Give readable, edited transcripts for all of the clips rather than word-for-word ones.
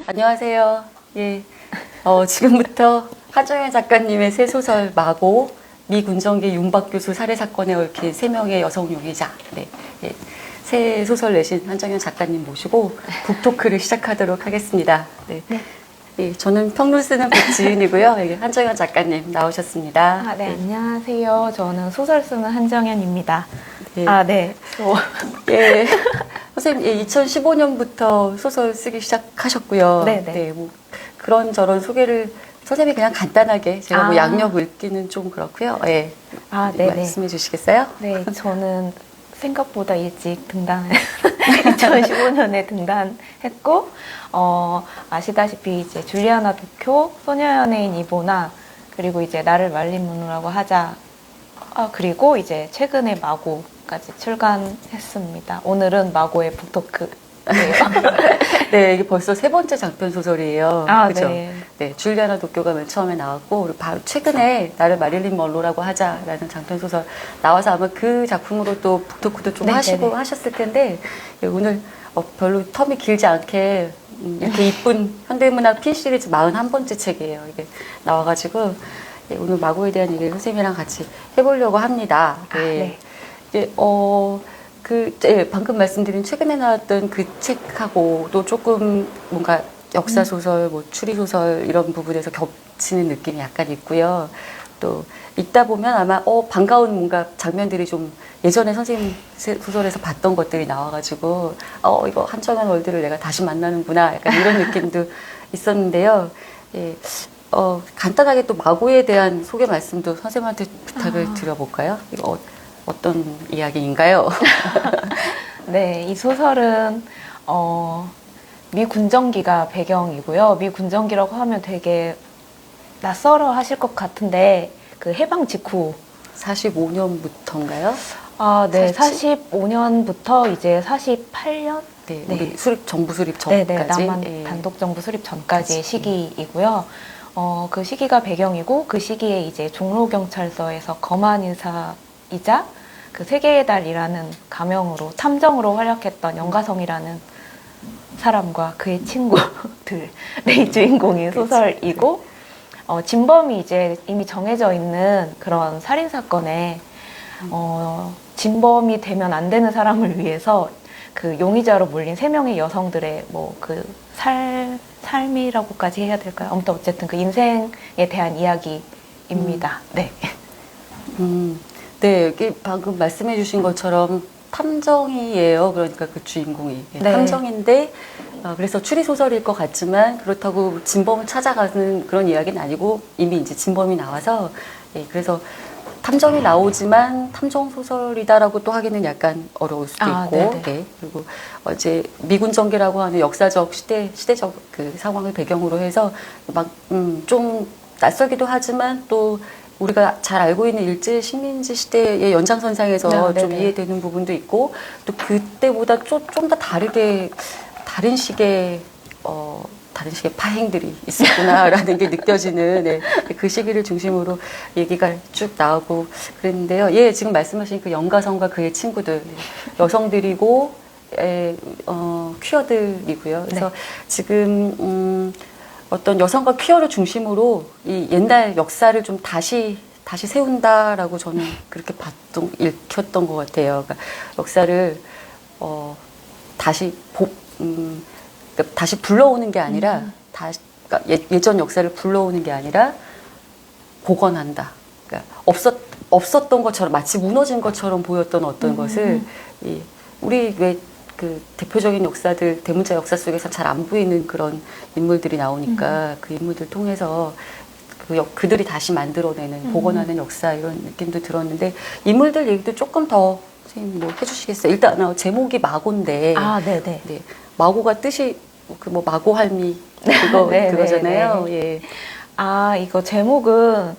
안녕하세요. 예. 지금부터 하정현 작가님의 새 소설 마고, 미 군정기 윤박 교수 살해 사건에 얽힌 3명의 여성 용의자. 네. 예. 새 소설 내신 한정현 작가님 모시고 북토크를 시작하도록 하겠습니다. 네. 네. 예, 저는 평론 쓰는 백지은이고요. 여기 한정현 작가님 나오셨습니다. 네, 안녕하세요. 저는 소설 쓰는 한정현입니다. 예. 네. 예. 선생님, 예, 2015년부터 소설 쓰기 시작하셨고요. 네네. 네, 뭐 그런저런 소개를 선생님이 그냥 간단하게 제가 뭐 양력 읽기는 좀 그렇고요. 예. 네네. 말씀해 주시겠어요? 네, 저는 생각보다 일찍 2015년에 등단했고, 아시다시피 이제 줄리아나 도쿄, 소녀연예인 이보나, 그리고 이제 나를 말린 문우라고 하자, 그리고 이제 최근에 마고까지 출간했습니다. 오늘은 마고의 북토크. 네, 이게 벌써 3번째 장편 소설이에요. 그죠? 네. 네, 줄리아나 도쿄가 맨 처음에 나왔고, 그리고 바로 최근에 나를 마릴린 먼로라고 하자라는 장편 소설 나와서 아마 그 작품으로 또 북토크도 좀 하시고 하셨을 텐데, 예, 오늘 별로 텀이 길지 않게 이렇게 이쁜 현대문학 핀 시리즈 41번째 책이에요. 이게 나와가지고, 예, 오늘 마고에 대한 얘기를 선생님이랑 같이 해보려고 합니다. 네. 네. 방금 말씀드린 최근에 나왔던 그 책하고도 조금 뭔가 역사소설, 뭐 추리소설 이런 부분에서 겹치는 느낌이 약간 있고요. 또 읽다 보면 아마 반가운 뭔가 장면들이 좀 예전에 선생님 소설에서 봤던 것들이 나와가지고 이거 한정현 월드를 내가 다시 만나는구나 약간 이런 느낌도 있었는데요. 예, 간단하게 또 마고에 대한 소개 말씀도 선생님한테 부탁을 드려볼까요? 이거 어떤 이야기인가요? 네, 이 소설은 미 군정기가 배경이고요. 미 군정기라고 하면 되게 낯설어 하실 것 같은데 그 해방 직후 45년부터인가요? 네, 45년부터 이제 48년? 네, 우리 정부 수립 전까지. 네, 남한 단독 정부 수립 전까지의 시기이고요. 그 시기가 배경이고 그 시기에 이제 종로경찰서에서 검안 인사이자 그 세계의 달이라는 가명으로 탐정으로 활약했던 영가성이라는 사람과 그의 친구들의 주인공인 소설이고, 진범이 이제 이미 정해져 있는 그런 살인사건에, 진범이 되면 안 되는 사람을 위해서 그 용의자로 몰린 3명의 여성들의 뭐 그 삶이라고까지 해야 될까요? 아무튼 어쨌든 그 인생에 대한 이야기입니다. 네. 네, 여기 방금 말씀해 주신 것처럼 탐정이에요. 그러니까 그 주인공이. 네. 탐정인데, 그래서 추리소설일 것 같지만, 그렇다고 진범을 찾아가는 그런 이야기는 아니고, 이미 이제 진범이 나와서, 그래서 탐정이 나오지만 탐정소설이다라고 또 하기는 약간 어려울 수도 있고, 네. 그리고 이제 미군정기라고 하는 역사적 시대적 그 상황을 배경으로 해서 좀 낯설기도 하지만 또 우리가 잘 알고 있는 일제 식민지 시대의 연장선상에서 좀 이해되는 부분도 있고 또 그때보다 좀 더 다른 식의 파행들이 있었구나라는 게 느껴지는 그 시기를 중심으로 얘기가 쭉 나오고 그랬는데요. 예, 지금 말씀하신 그 영가성과 그의 친구들 여성들이고 퀴어들이고요. 그래서 지금 어떤 여성과 퀴어를 중심으로 이 옛날 역사를 좀 다시 세운다라고 저는 그렇게 읽혔던 것 같아요. 그러니까 역사를 다시 불러오는 게 아니라 그러니까 예전 역사를 불러오는 게 아니라 복원한다. 그러니까 없었던 것처럼 마치 무너진 것처럼 보였던 어떤 것을 우리 왜 그 대표적인 역사들 대문자 역사 속에서 잘 안 보이는 그런 인물들이 나오니까 그 인물들 통해서 그들이 다시 만들어내는 복원하는 역사 이런 느낌도 들었는데 인물들 얘기도 조금 더 선생님 뭐 해주시겠어요? 일단 제목이 마고인데 네. 마고가 뜻이 그 뭐 마고할미 그거잖아요. 예. 이거 제목은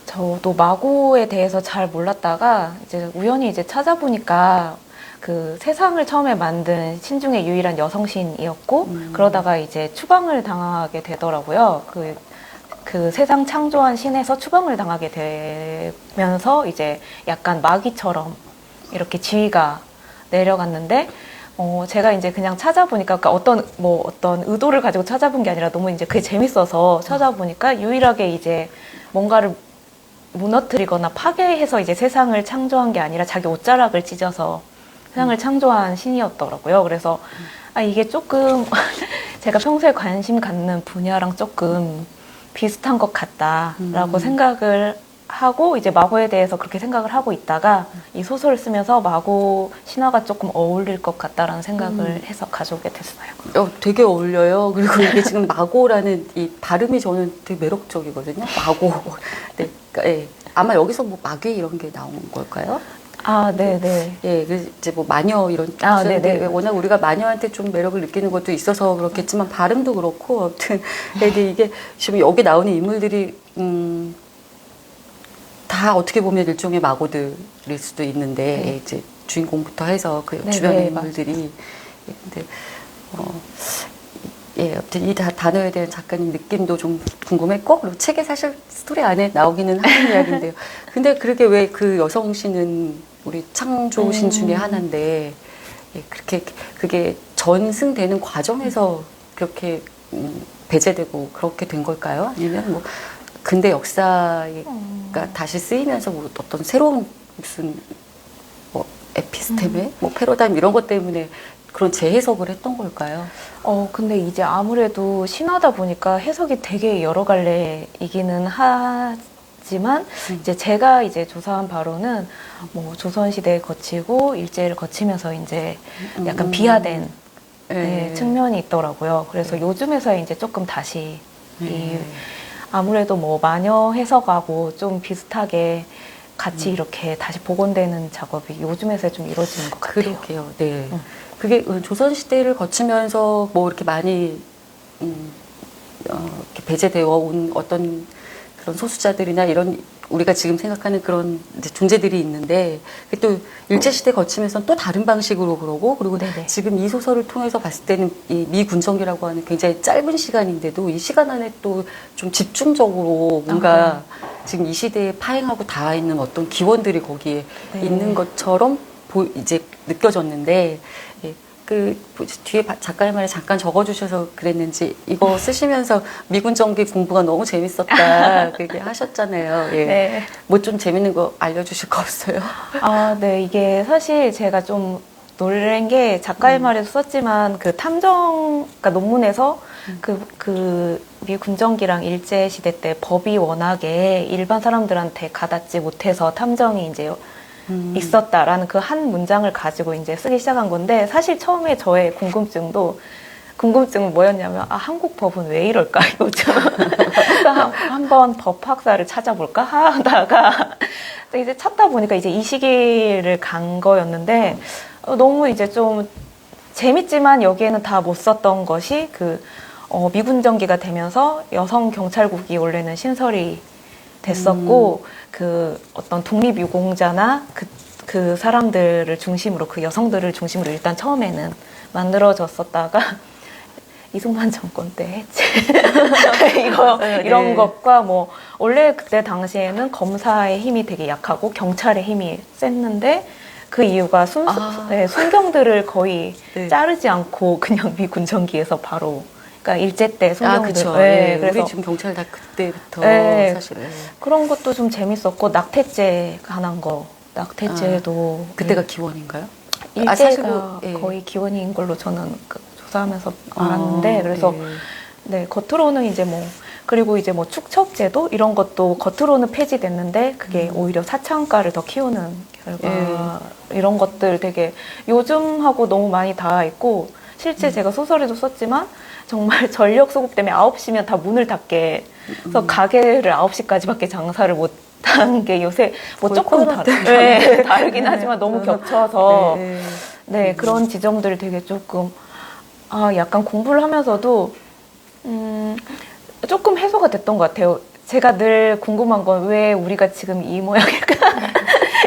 저도 마고에 대해서 잘 몰랐다가 이제 우연히 이제 찾아보니까 그 세상을 처음에 만든 신 중에 유일한 여성신이었고 그러다가 이제 추방을 당하게 되더라고요. 그 세상 창조한 신에서 추방을 당하게 되면서 이제 약간 마귀처럼 이렇게 지위가 내려갔는데 제가 이제 그냥 찾아보니까, 그러니까 어떤 의도를 가지고 찾아본 게 아니라 너무 이제 그게 재밌어서 찾아보니까 유일하게 이제 뭔가를 무너뜨리거나 파괴해서 이제 세상을 창조한 게 아니라 자기 옷자락을 찢어서 세상을 창조한 신이었더라고요. 그래서 이게 조금 제가 평소에 관심 갖는 분야랑 조금 비슷한 것 같다라고 생각을 하고 이제 마고에 대해서 그렇게 생각을 하고 있다가 이 소설을 쓰면서 마고 신화가 조금 어울릴 것 같다라는 생각을 해서 가져오게 됐어요. 되게 어울려요. 그리고 이게 지금 마고라는 이 발음이 저는 되게 매력적이거든요. 마고. 네, 그러니까, 예. 아마 여기서 뭐 마귀 이런 게 나온 걸까요? 네네. 예, 그 이제 뭐 마녀 이런 네네. 워낙 우리가 마녀한테 좀 매력을 느끼는 것도 있어서 그렇겠지만 발음도 그렇고 아무튼 근데 이게 지금 여기 나오는 인물들이 다 어떻게 보면 일종의 마고들일 수도 있는데 이제 주인공부터 해서 그 주변의 인물들이 근데 아무튼 이 단어에 대한 작가님 느낌도 좀 궁금했고 그리고 책에 사실 스토리 안에 나오기는 하는 이야기인데요. 근데 그렇게 왜 그 여성신은 우리 창조신 중에 하나인데 그렇게 그게 전승되는 과정에서 그렇게 배제되고 그렇게 된 걸까요? 아니면 뭐 근대 역사가 다시 쓰이면서 뭐 어떤 새로운 무슨 뭐 에피스테메, 뭐 패러다임 이런 것 때문에 그런 재해석을 했던 걸까요? 근데 이제 아무래도 신화다 보니까 해석이 되게 여러 갈래이기는 하지만 이제 제가 이제 조사한 바로는 뭐 조선시대에 거치고 일제를 거치면서 이제 약간 비하된 측면이 있더라고요. 그래서 요즘에서 이제 조금 다시 아무래도 뭐 마녀 해석하고 좀 비슷하게 같이 이렇게 다시 복원되는 작업이 요즘에서 좀 이루어지는 것 같아요. 그러게요. 네. 그게 조선시대를 거치면서 뭐 이렇게 많이 이렇게 배제되어 온 어떤 그런 소수자들이나 이런 우리가 지금 생각하는 그런 이제 존재들이 있는데 또 일제시대 거치면서 또 다른 방식으로 그러고 그리고 네네. 지금 이 소설을 통해서 봤을 때는 이 미군정기라고 하는 굉장히 짧은 시간인데도 이 시간 안에 또 좀 집중적으로 뭔가 지금 이 시대에 파행하고 닿아 있는 어떤 기원들이 거기에 있는 것처럼 이제 느껴졌는데 그 뒤에 작가의 말에 잠깐 적어주셔서 그랬는지 이거 쓰시면서 미군 정기 공부가 너무 재밌었다 그렇게 하셨잖아요. 예. 네. 뭐 좀 재밌는 거 알려주실 거 없어요? 네. 이게 사실 제가 좀 놀란 게 작가의 말에도 썼지만 그 탐정, 그러니까 논문에서 그 미군정기랑 일제시대 때 법이 워낙에 일반 사람들한테 가닿지 못해서 탐정이 이제 있었다라는 그 한 문장을 가지고 이제 쓰기 시작한 건데 사실 처음에 저의 궁금증은 뭐였냐면 한국 법은 왜 이럴까 요즘 한번 법학사를 찾아볼까 하다가 이제 찾다 보니까 이제 이 시기를 간 거였는데 너무 이제 좀 재밌지만 여기에는 다 못 썼던 것이 미군정기가 되면서 여성 경찰국이 원래는 신설이 됐었고 그 어떤 독립유공자나 그 사람들을 중심으로 그 여성들을 중심으로 일단 처음에는 만들어졌었다가 이승만 정권 때 해체 이런 것과 뭐 원래 그때 당시에는 검사의 힘이 되게 약하고 경찰의 힘이 셌는데 그 이유가 순경들을 거의 자르지 않고 그냥 미군정기에서 바로 그러니까 일제 때 순경들. 그렇죠. 그래서 우리 지금 경찰 다 그때부터 사실. 그런 것도 좀 재밌었고 낙태죄 관한 거. 낙태죄도 그때가 기원인가요? 일제가 거의 기원인 걸로 저는 조사하면서 알았는데 그래서 겉으로는 이제 뭐 그리고 이제 뭐 축척제도 이런 것도 겉으로는 폐지됐는데 그게 오히려 사창가를 더 키우는 결과 이런 것들 되게 요즘하고 너무 많이 닿아 있고 실제 제가 소설에도 썼지만 정말 전력 수급 때문에 9시면 다 문을 닫게 해서 가게를 9시까지밖에 장사를 못 한 게 요새 뭐 조금 다르긴 하지만 너무 겹쳐서 그런 지점들이 되게 조금 약간 공부를 하면서도 조금 해소가 됐던 것 같아요. 제가 늘 궁금한 건 왜 우리가 지금 이 모양일까?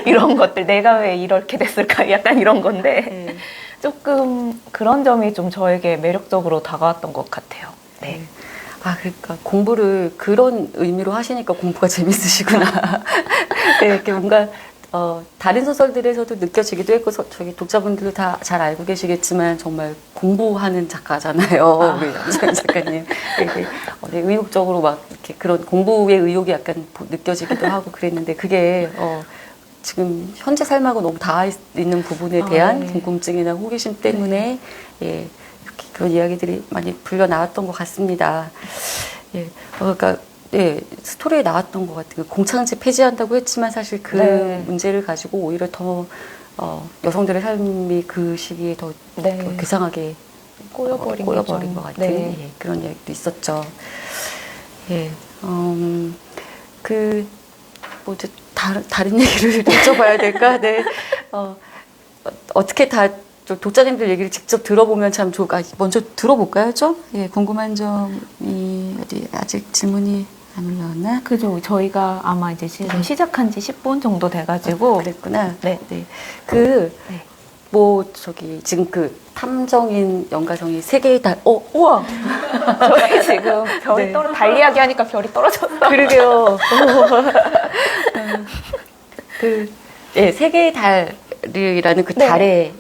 이런 것들 내가 왜 이렇게 됐을까? 약간 이런 건데 조금 그런 점이 좀 저에게 매력적으로 다가왔던 것 같아요. 네. 그러니까 공부를 그런 의미로 하시니까 공부가 재밌으시구나. 이렇게 뭔가 다른 소설들에서도 느껴지기도 했고, 저기 독자분들도 다 잘 알고 계시겠지만, 정말 공부하는 작가잖아요. 우리 남정희 작가님. 되게 의욕적으로 막 이렇게 그런 공부의 의욕이 약간 느껴지기도 하고 그랬는데, 그게, 지금 현재 삶하고 너무 닿아 있는 부분에 대한 네. 궁금증이나 호기심 때문에, 예, 이렇게 그런 이야기들이 많이 불려 나왔던 것 같습니다. 예, 그러니까, 예, 스토리에 나왔던 것 같아요. 공창제 폐지한다고 했지만 사실 그 네. 문제를 가지고 오히려 더 여성들의 삶이 그 시기에 더 네. 괴상하게 꼬여버린 꼬여버린 거죠. 것 같은 네. 예, 그런 이야기도 있었죠. 예, 뭐 이제 다른 얘기를 여쭤봐야 될까? 네, 어떻게 다 독자님들 얘기를 직접 들어보면 참 좋을 까 먼저 들어볼까요, 좀? 예, 궁금한 점이 어디 아직 질문이 안 올라왔나? 그죠. 저희가 아마 이제 지금 시작한 지 10분 정도 돼가지고. 그랬구나. 네. 네. 네. 지금 그 탐정인 연가성이 세 개의 달, 우와! 저희 지금 별이 네. 달리하기 하니까 별이 떨어졌어. 그러게요. 세 개의 달이라는 그 네. 달의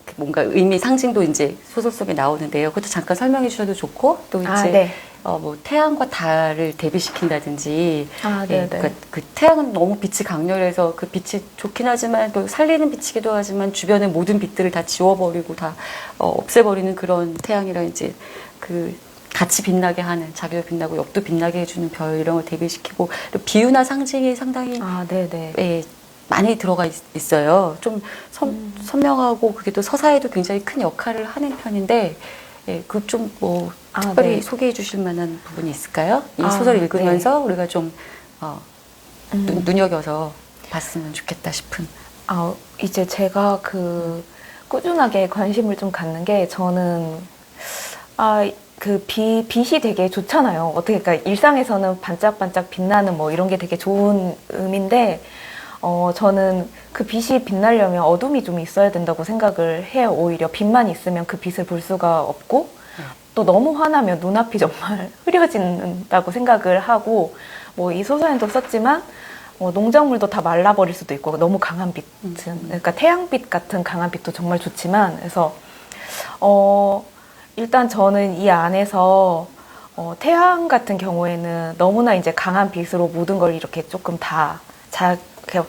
그 뭔가 의미, 상징도 이제 소설 속에 나오는데요. 그것도 잠깐 설명해 주셔도 좋고, 또 이제, 네. 뭐, 태양과 달을 대비시킨다든지, 네. 그러니까 그 태양은 너무 빛이 강렬해서 그 빛이 좋긴 하지만 또 살리는 빛이기도 하지만 주변의 모든 빛들을 다 지워버리고 다 없애버리는 그런 태양이라 이제 그 같이 빛나게 하는, 자기도 빛나고 옆도 빛나게 해주는 별 이런 걸 대비시키고, 또 비유나 상징이 상당히 네네. 예, 많이 들어가 있어요. 좀 선명하고 그게 또 서사에도 굉장히 큰 역할을 하는 편인데, 예, 그 좀 뭐 특별히 네. 소개해 주실 만한 부분이 있을까요? 이 아, 소설 읽으면서 네. 우리가 좀 눈여겨서 봤으면 좋겠다 싶은. 이제 제가 꾸준하게 관심을 좀 갖는 게 저는, 빛이 되게 좋잖아요. 그러니까 일상에서는 반짝반짝 빛나는 뭐 이런 게 되게 좋은 의미인데, 저는 그 빛이 빛나려면 어둠이 좀 있어야 된다고 생각을 해요. 오히려 빛만 있으면 그 빛을 볼 수가 없고, 또 너무 화나면 눈앞이 정말 흐려진다고 생각을 하고, 뭐 이 소설에도 썼지만, 농작물도 다 말라버릴 수도 있고, 너무 강한 빛은, 그러니까 태양빛 같은 강한 빛도 정말 좋지만, 그래서, 일단 저는 이 안에서, 태양 같은 경우에는 너무나 이제 강한 빛으로 모든 걸 이렇게 조금 다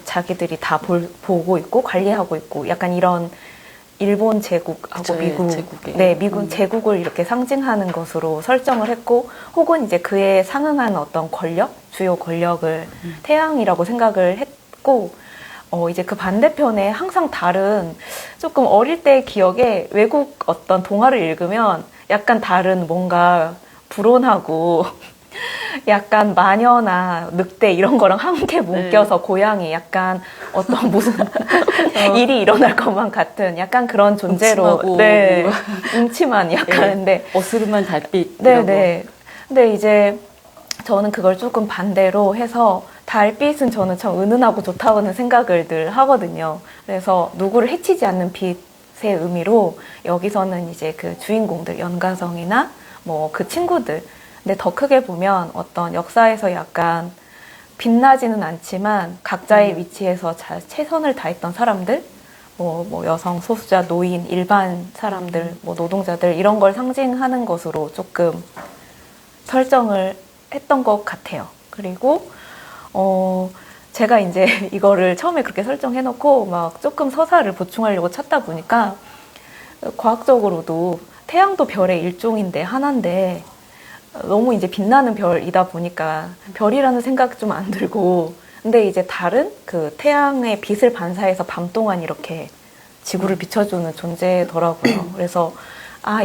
자기들이 다 보고 있고 관리하고 있고 약간 이런 일본 제국하고 그쵸, 미국, 제국의. 네, 미국 제국을 이렇게 상징하는 것으로 설정을 했고 혹은 이제 그에 상응한 어떤 주요 권력을 태양이라고 생각을 했고 이제 그 반대편에 항상 다른 조금 어릴 때 기억에 외국 어떤 동화를 읽으면 약간 다른 뭔가 불온하고 약간 마녀나 늑대 이런 거랑 함께 묶여서 고양이 약간 어떤 무슨 일이 일어날 것만 같은 약간 그런 존재로 음침하고 네 음침한 약간 근데 어스름한 달빛 네네 근데 이제 저는 그걸 조금 반대로 해서 달빛은 저는 참 은은하고 좋다고는 생각을 늘 하거든요. 그래서 누구를 해치지 않는 빛의 의미로 여기서는 이제 그 주인공들 연가성이나 뭐 그 친구들 근데 더 크게 보면 어떤 역사에서 약간 빛나지는 않지만 각자의 위치에서 최선을 다했던 사람들, 뭐 여성, 소수자, 노인, 일반 사람들, 뭐 노동자들 이런 걸 상징하는 것으로 조금 설정을 했던 것 같아요. 그리고 제가 이제 이거를 처음에 그렇게 설정해놓고 막 조금 서사를 보충하려고 찾다 보니까 과학적으로도 태양도 별의 일종인데 하나인데 너무 이제 빛나는 별이다 보니까 별이라는 생각 좀 안 들고 근데 이제 다른 그 태양의 빛을 반사해서 밤 동안 이렇게 지구를 비춰주는 존재더라고요. 그래서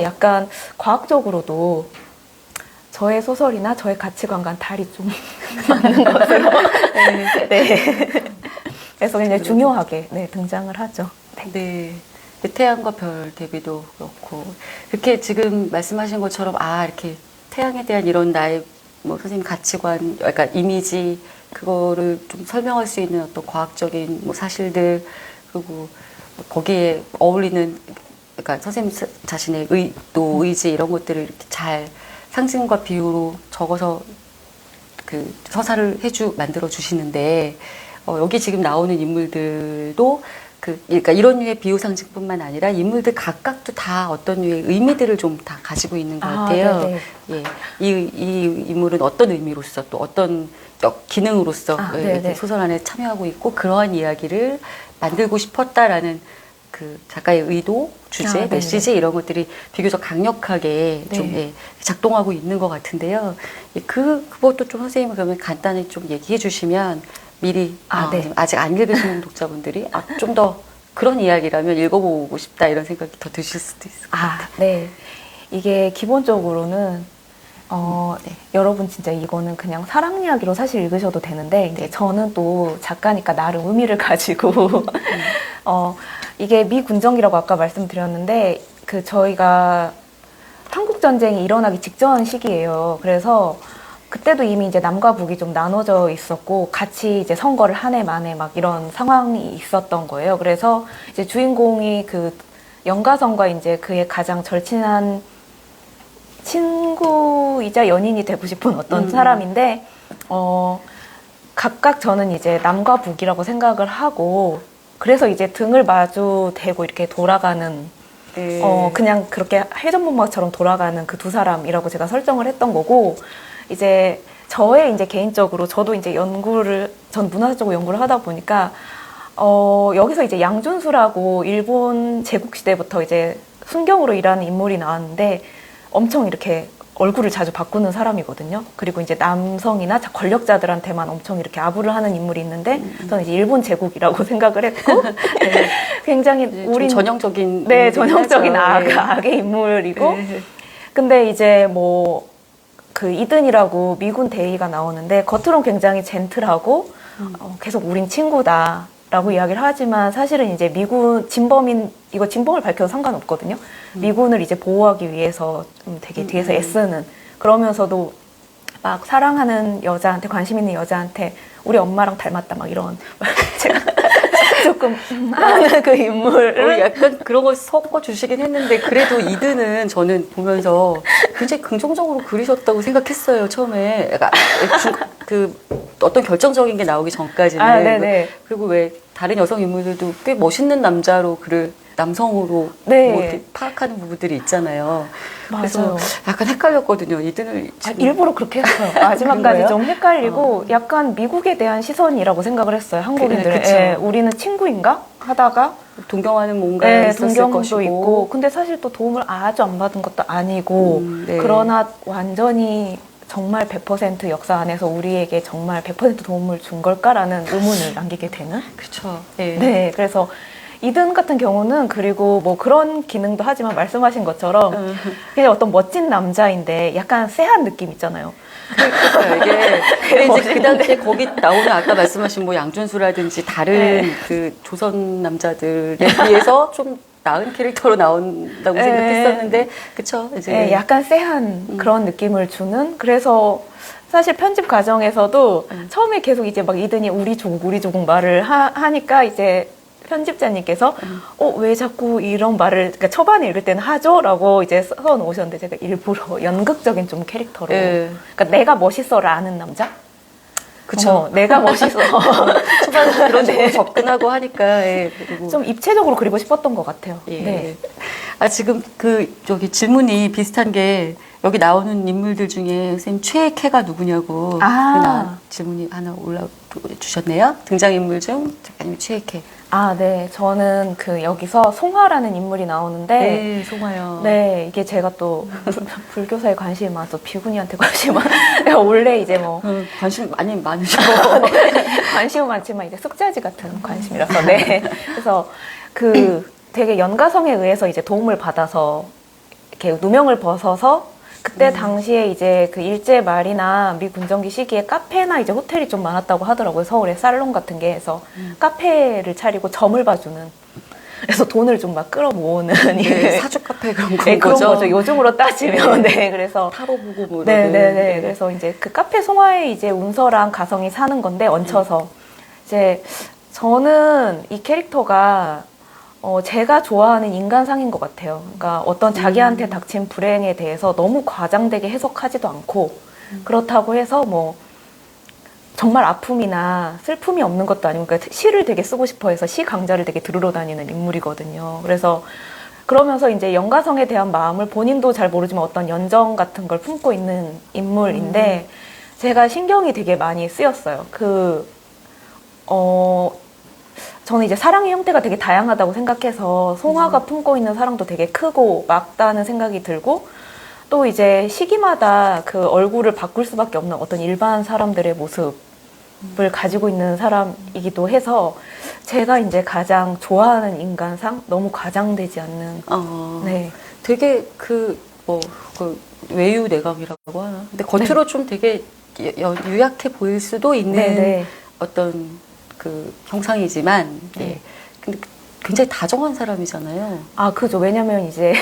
약간 과학적으로도 저의 소설이나 저의 가치관과는 달이 좀 맞는 것으로 네. 그래서 굉장히 중요하게 등장을 하죠. 네. 태양과 별 대비도 그렇고 이렇게 지금 말씀하신 것처럼 이렇게 태양에 대한 이런 나의 뭐 선생님 가치관, 그러니까 이미지 그거를 좀 설명할 수 있는 어떤 과학적인 뭐 사실들 그리고 거기에 어울리는 그러니까 선생님 자신의 의도, 의지 이런 것들을 이렇게 잘 상징과 비유로 적어서 그 서사를 만들어 주시는데 여기 지금 나오는 인물들도 그러니까 이런 류의 비유 상징뿐만 아니라 인물들 각각도 다 어떤 류의 의미들을 좀 다 가지고 있는 것 같아요. 네네. 예, 이 인물은 어떤 의미로서 또 어떤 기능으로서 이렇게 소설 안에 참여하고 있고 그러한 이야기를 만들고 싶었다라는 그 작가의 의도, 주제, 메시지 이런 것들이 비교적 강력하게 좀 작동하고 있는 것 같은데요. 그것도 좀 선생님이 그러면 간단히 좀 얘기해 주시면 미리 아직 안 읽으시는 독자분들이 좀 더 그런 이야기라면 읽어보고 싶다 이런 생각이 더 드실 수도 있을 것 같아요. 네. 이게 기본적으로는 여러분 진짜 이거는 그냥 사랑 이야기로 사실 읽으셔도 되는데 이제 저는 또 작가니까 나름 의미를 가지고 이게 미군정기라고 아까 말씀드렸는데 그 저희가 한국 전쟁이 일어나기 직전 시기예요. 그래서 그때도 이미 이제 남과 북이 좀 나눠져 있었고 같이 이제 선거를 한 해 만에 막 이런 상황이 있었던 거예요. 그래서 이제 주인공이 그 연가성과 이제 그의 가장 절친한 친구이자 연인이 되고 싶은 어떤 사람인데 각각 저는 이제 남과 북이라고 생각을 하고 그래서 이제 등을 마주 대고 이렇게 돌아가는 그냥 그렇게 회전목마처럼 돌아가는 그 두 사람이라고 제가 설정을 했던 거고 이제 저의 이제 개인적으로 저도 이제 전 문화적으로 연구를 하다 보니까 여기서 이제 양준수라고 일본 제국 시대부터 이제 순경으로 일하는 인물이 나왔는데 엄청 이렇게 얼굴을 자주 바꾸는 사람이거든요. 그리고 이제 남성이나 권력자들한테만 엄청 이렇게 아부를 하는 인물이 있는데 저는 이제 일본 제국이라고 생각을 했고 굉장히 우린 전형적인 전형적인 악의 인물이고 근데 이제 뭐 그 이든이라고 미군 대위가 나오는데 겉으론 굉장히 젠틀하고 계속 우린 친구다라고 이야기를 하지만 사실은 이제 미군 이거 진범을 밝혀도 상관없거든요. 미군을 이제 보호하기 위해서 좀 되게 뒤에서 애쓰는 그러면서도 막 사랑하는 여자한테 관심 있는 여자한테 우리 엄마랑 닮았다 막 이런 제가 조금 하는 그 인물을 약간 그런 걸 섞어 주시긴 했는데 그래도 이든은 저는 보면서 굉장히 긍정적으로 그리셨다고 생각했어요 처음에. 그 어떤 결정적인 게 나오기 전까지는. 그리고 왜 다른 여성 인물들도 꽤 멋있는 남자로 그를 남성으로 뭐 이렇게 파악하는 부분들이 있잖아요. 맞아요. 그래서 약간 헷갈렸거든요. 이든을 일부러 그렇게 했어요. 마지막까지 좀 헷갈리고 약간 미국에 대한 시선이라고 생각을 했어요. 한국인들은. 우리는 친구인가? 하다가 동경하는 뭔가 있었을 동경도 것이고. 있고 근데 사실 또 도움을 아주 안 받은 것도 아니고 그러나 완전히 정말 100% 역사 안에서 우리에게 정말 100% 도움을 준 걸까라는 의문을 남기게 되는. 그렇죠. 네, 그래서 이든 같은 경우는 그리고 뭐 그런 기능도 하지만 말씀하신 것처럼 그냥 어떤 멋진 남자인데 약간 쎄한 느낌 있잖아요. 이게 근데 이제 그 당시에 거기 나오는 아까 말씀하신 뭐 양준수라든지 다른 그 조선 남자들에 비해서 좀 나은 캐릭터로 나온다고 생각했었는데 그쵸 이제 약간 쎄한 그런 느낌을 주는 그래서 사실 편집 과정에서도 처음에 계속 이제 막 이든이 우리 조국 말을 하니까 이제 편집자님께서 왜 자꾸 이런 말을 그러니까 초반에 읽을 때는 하죠? 라고 이제 써 놓으셨는데 제가 일부러 연극적인 좀 캐릭터로 그러니까 내가 멋있어를 아는 남자? 그쵸. 내가 멋있어. 초반에 그런 식으로 접근하고 하니까 그리고 좀 입체적으로 그리고 싶었던 것 같아요. 네. 지금 저기 질문이 비슷한 게 여기 나오는 인물들 중에 선생님 최애 캐가 누구냐고 질문이 하나 올라주셨네요. 등장인물 중 작가님 최애 캐. 네. 저는 여기서 송화라는 인물이 나오는데. 송화요. 네. 이게 제가 또 불교사에 관심이 많아서 비구니한테 관심이 원래 이제 뭐. 관심 많이 많으셔. 관심은 많지만 이제 숙자지 같은 관심이라서. 네. 그래서 되게 연가성에 의해서 이제 도움을 받아서 이렇게 누명을 벗어서 그때 당시에 이제 그 일제 말이나 미군정기 시기에 카페나 이제 호텔이 좀 많았다고 하더라고요. 서울에 살롱 같은 게 해서 카페를 차리고 점을 봐주는. 그래서 돈을 좀 막 끌어모으는 사주 카페 그런 그런 거죠. 요즘으로 따지면 그래서 타로 보고 뭐 네네네. 그래서 이제 그 카페 송화에 이제 운서랑 가성이 사는 건데 얹혀서 이제 저는 이 캐릭터가 제가 좋아하는 인간상인 것 같아요. 그러니까 어떤 자기한테 닥친 불행에 대해서 너무 과장되게 해석하지도 않고 그렇다고 해서 뭐 정말 아픔이나 슬픔이 없는 것도 아니고 그러니까 시를 되게 쓰고 싶어 해서 시 강좌를 되게 들으러 다니는 인물이거든요. 그래서 그러면서 이제 연가성에 대한 마음을 본인도 잘 모르지만 어떤 연정 같은 걸 품고 있는 인물인데 제가 신경이 되게 많이 쓰였어요. 저는 이제 사랑의 형태가 되게 다양하다고 생각해서 송화가 품고 있는 사랑도 되게 크고 막다는 생각이 들고 또 이제 시기마다 그 얼굴을 바꿀 수밖에 없는 어떤 일반 사람들의 모습을 가지고 있는 사람이기도 해서 제가 이제 가장 좋아하는 인간상 너무 과장되지 않는 네. 되게 외유 내각이라고 하나? 근데 겉으로 좀 되게 유약해 보일 수도 있는 네네. 어떤 그 형상이지만, 예. 근데 굉장히 다정한 사람이잖아요. 아, 그죠. 왜냐면 이제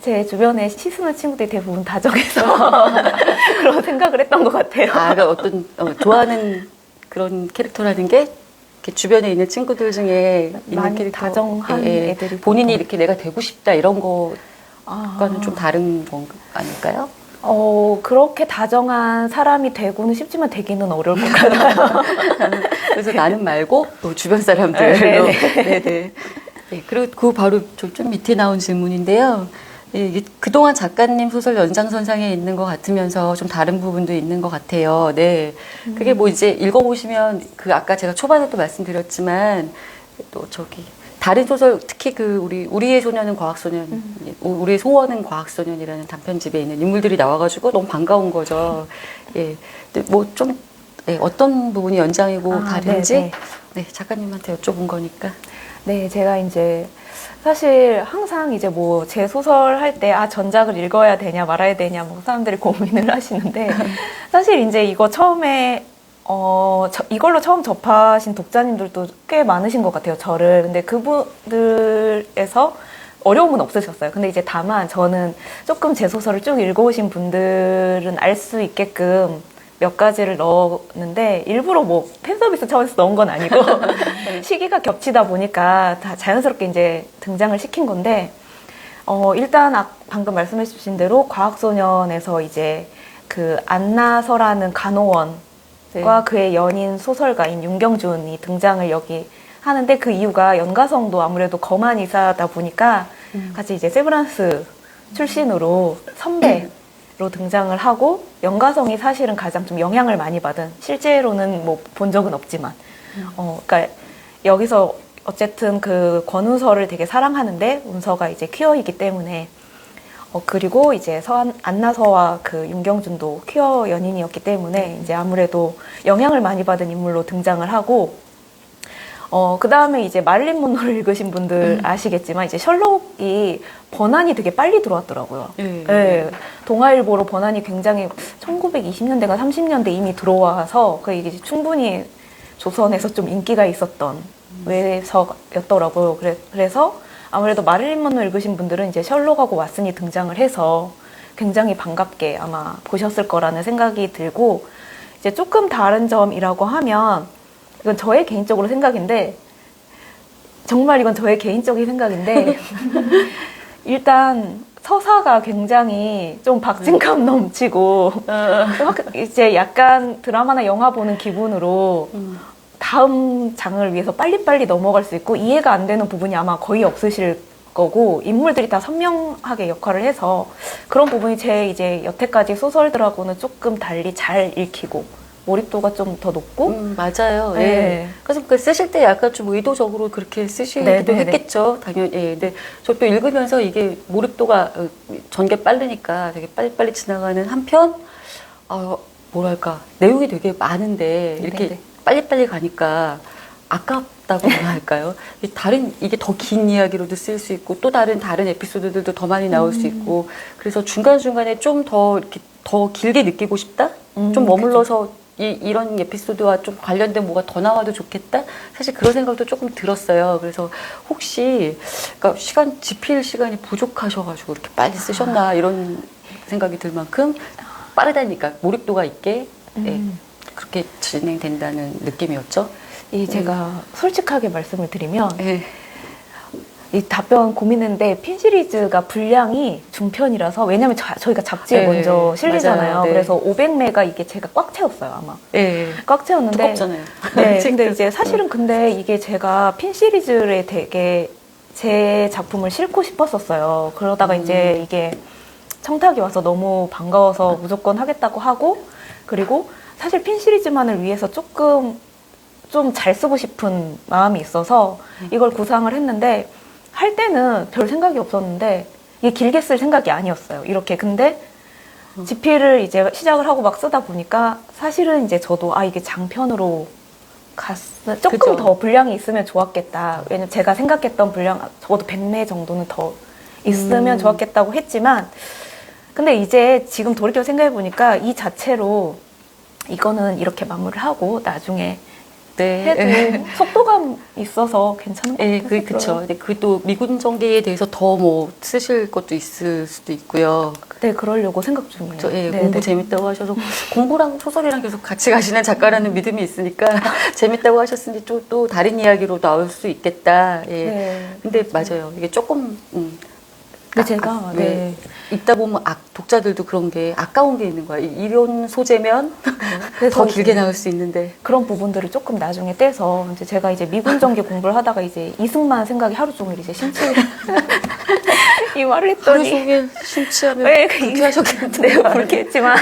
제 주변에 시 쓰는 친구들이 대부분 다정해서 그런 생각을 했던 것 같아요. 아, 그러니까 어떤 좋아하는 그런 캐릭터라는 게 이렇게 주변에 있는 친구들 중에 있는 많이 캐릭터, 다정한 애들이 본인이 보통. 이렇게 내가 되고 싶다 이런 거과는 좀 다른 건 아닐까요? 그렇게 다정한 사람이 되고는 싶지만 되기는 어려울 것 같아요. 그래서 나는 말고 또 주변 사람들로. 네네. 네, 그리고 그 바로 좀 밑에 나온 질문인데요. 예, 이게 그동안 작가님 소설 연장선상에 있는 것 같으면서 좀 다른 부분도 있는 것 같아요. 네. 그게 뭐 이제 읽어보시면 아까 제가 초반에 또 말씀드렸지만 또 다른 소설 특히 우리의 소녀는 과학소년, 우리의 소원은 과학소년이라는 단편집에 있는 인물들이 나와가지고 너무 반가운 거죠. 예. 뭐 좀 어떤 부분이 연장이고 다른지 네네. 네, 작가님한테 여쭤본 거니까. 네, 제가 이제 사실 항상 이제 뭐 제 소설 할 때 전작을 읽어야 되냐 말아야 되냐 뭐 사람들이 고민을 하시는데 사실 이제 이거 처음에 이걸로 처음 접하신 독자님들도 꽤 많으신 것 같아요, 저를. 근데 그분들에서 어려움은 없으셨어요. 근데 이제 다만 저는 조금 제 소설을 쭉 읽어오신 분들은 알 수 있게끔 몇 가지를 넣었는데 일부러 뭐 팬서비스 차원에서 넣은 건 아니고 시기가 겹치다 보니까 다 자연스럽게 이제 등장을 시킨 건데 일단 방금 말씀해 주신 대로 과학소년에서 이제 그 안나서라는 간호원 과 그의 연인 소설가인 윤경준이 등장을 여기 하는데 그 이유가 연가성도 아무래도 검한 이사다 보니까 같이 이제 세브란스 출신으로 선배로 등장을 하고 연가성이 사실은 가장 좀 영향을 많이 받은 실제로는 뭐 본 적은 없지만 그러니까 여기서 어쨌든 그 권운서를 되게 사랑하는데 운서가 이제 퀴어이기 때문에 그리고 이제 안나서와 그 윤경준도 퀴어 연인이었기 때문에 이제 아무래도 영향을 많이 받은 인물로 등장을 하고, 그 다음에 이제 마릴린 monroe를 읽으신 분들 아시겠지만 이제 셜록이 번안이 되게 빨리 들어왔더라고요. 네. 동아일보로 번안이 굉장히 1920년대가 30년대 이미 들어와서 그 이게 충분히 조선에서 좀 인기가 있었던 외서였더라고요. 그래서 아무래도 마릴린 먼로 읽으신 분들은 이제 셜록하고 왓슨이 등장을 해서 굉장히 반갑게 아마 보셨을 거라는 생각이 들고, 이제 조금 다른 점이라고 하면 이건 저의 개인적으로 생각인데 정말 이건 저의 개인적인 생각인데 일단 서사가 굉장히 좀 박진감 넘치고 이제 약간 드라마나 영화 보는 기분으로 다음 장을 위해서 빨리빨리 넘어갈 수 있고 이해가 안 되는 부분이 아마 거의 없으실 거고 인물들이 다 선명하게 역할을 해서 그런 부분이 제 이제 여태까지 소설들하고는 조금 달리 잘 읽히고 몰입도가 좀 더 높고 맞아요. 네. 예. 그래서 그 쓰실 때 약간 좀 의도적으로 그렇게 쓰시기도 했겠죠. 당연히. 예. 근데 저 또 읽으면서 이게 몰입도가 전개 빠르니까 되게 빨리빨리 지나가는 한편 뭐랄까 내용이 되게 많은데 이렇게 빨리빨리 가니까 아깝다고 할까요? 이게 더 긴 이야기로도 쓸 수 있고 또 다른 에피소드들도 더 많이 나올 수 있고 그래서 중간중간에 좀 이렇게 더 길게 느끼고 싶다? 좀 머물러서 이런 에피소드와 좀 관련된 뭐가 더 나와도 좋겠다? 사실 그런 생각도 조금 들었어요. 그래서 혹시 그러니까 집필 시간이 부족하셔가지고 이렇게 빨리 쓰셨나 이런 생각이 들 만큼 빠르다니까 몰입도가 있게 예, 그렇게 진행된다는 느낌이었죠. 제가 솔직하게 말씀을 드리면 이 답변 고민했는데 핀 시리즈가 분량이 중편이라서 왜냐면 저희가 잡지에 네, 먼저 실리잖아요. 맞아요. 네. 그래서 500메가 이게 제가 꽉 채웠어요 아마. 네. 꽉 채웠는데 두껍잖아요. 네, 근데 이제 사실은 근데 이게 제가 핀 시리즈에 되게 제 작품을 싣고 싶었었어요. 그러다가 이제 이게 청탁이 와서 너무 반가워서 무조건 하겠다고 하고 그리고 사실 핀 시리즈만을 위해서 조금 좀 잘 쓰고 싶은 마음이 있어서 이걸 구상을 했는데 할 때는 별 생각이 없었는데 이게 길게 쓸 생각이 아니었어요. 이렇게 근데 집필을 이제 시작을 하고 막 쓰다 보니까 사실은 이제 저도 이게 장편으로 조금 그죠. 더 분량이 있으면 좋았겠다. 왜냐면 제가 생각했던 분량 적어도 100매 정도는 더 있으면 좋았겠다고 했지만 근데 이제 지금 돌이켜 생각해 보니까 이 자체로 이거는 이렇게 마무리를 하고 나중에 네. 해도 속도감 있어서 괜찮은 것 네, 같아요. 그렇죠. 근데 그 또 미군 전기에 대해서 더 뭐 쓰실 것도 있을 수도 있고요. 네, 그러려고 생각 중이에요. 네, 네, 공부 네. 재밌다고 하셔서 공부랑 소설이랑 계속 같이 가시는 작가라는 믿음이 있으니까 재밌다고 하셨으니 또 다른 이야기로 나올 수 있겠다. 예. 네. 근데 맞아요. 이게 조금 근데 제가 네. 읽다 보면 독자들도 그런 게 아까운 게 있는 거야. 이런 소재면 그래서 더 길게 이제 나올 수 있는데. 그런 부분들을 조금 나중에 떼서 이제 제가 이제 미군 전기 공부를 하다가 이제 이승만 생각이 하루 종일 이제 심취 이 말을 하루 했더니 종일 심취하면 네, 불쾌하셨겠는데요. 불쾌했지만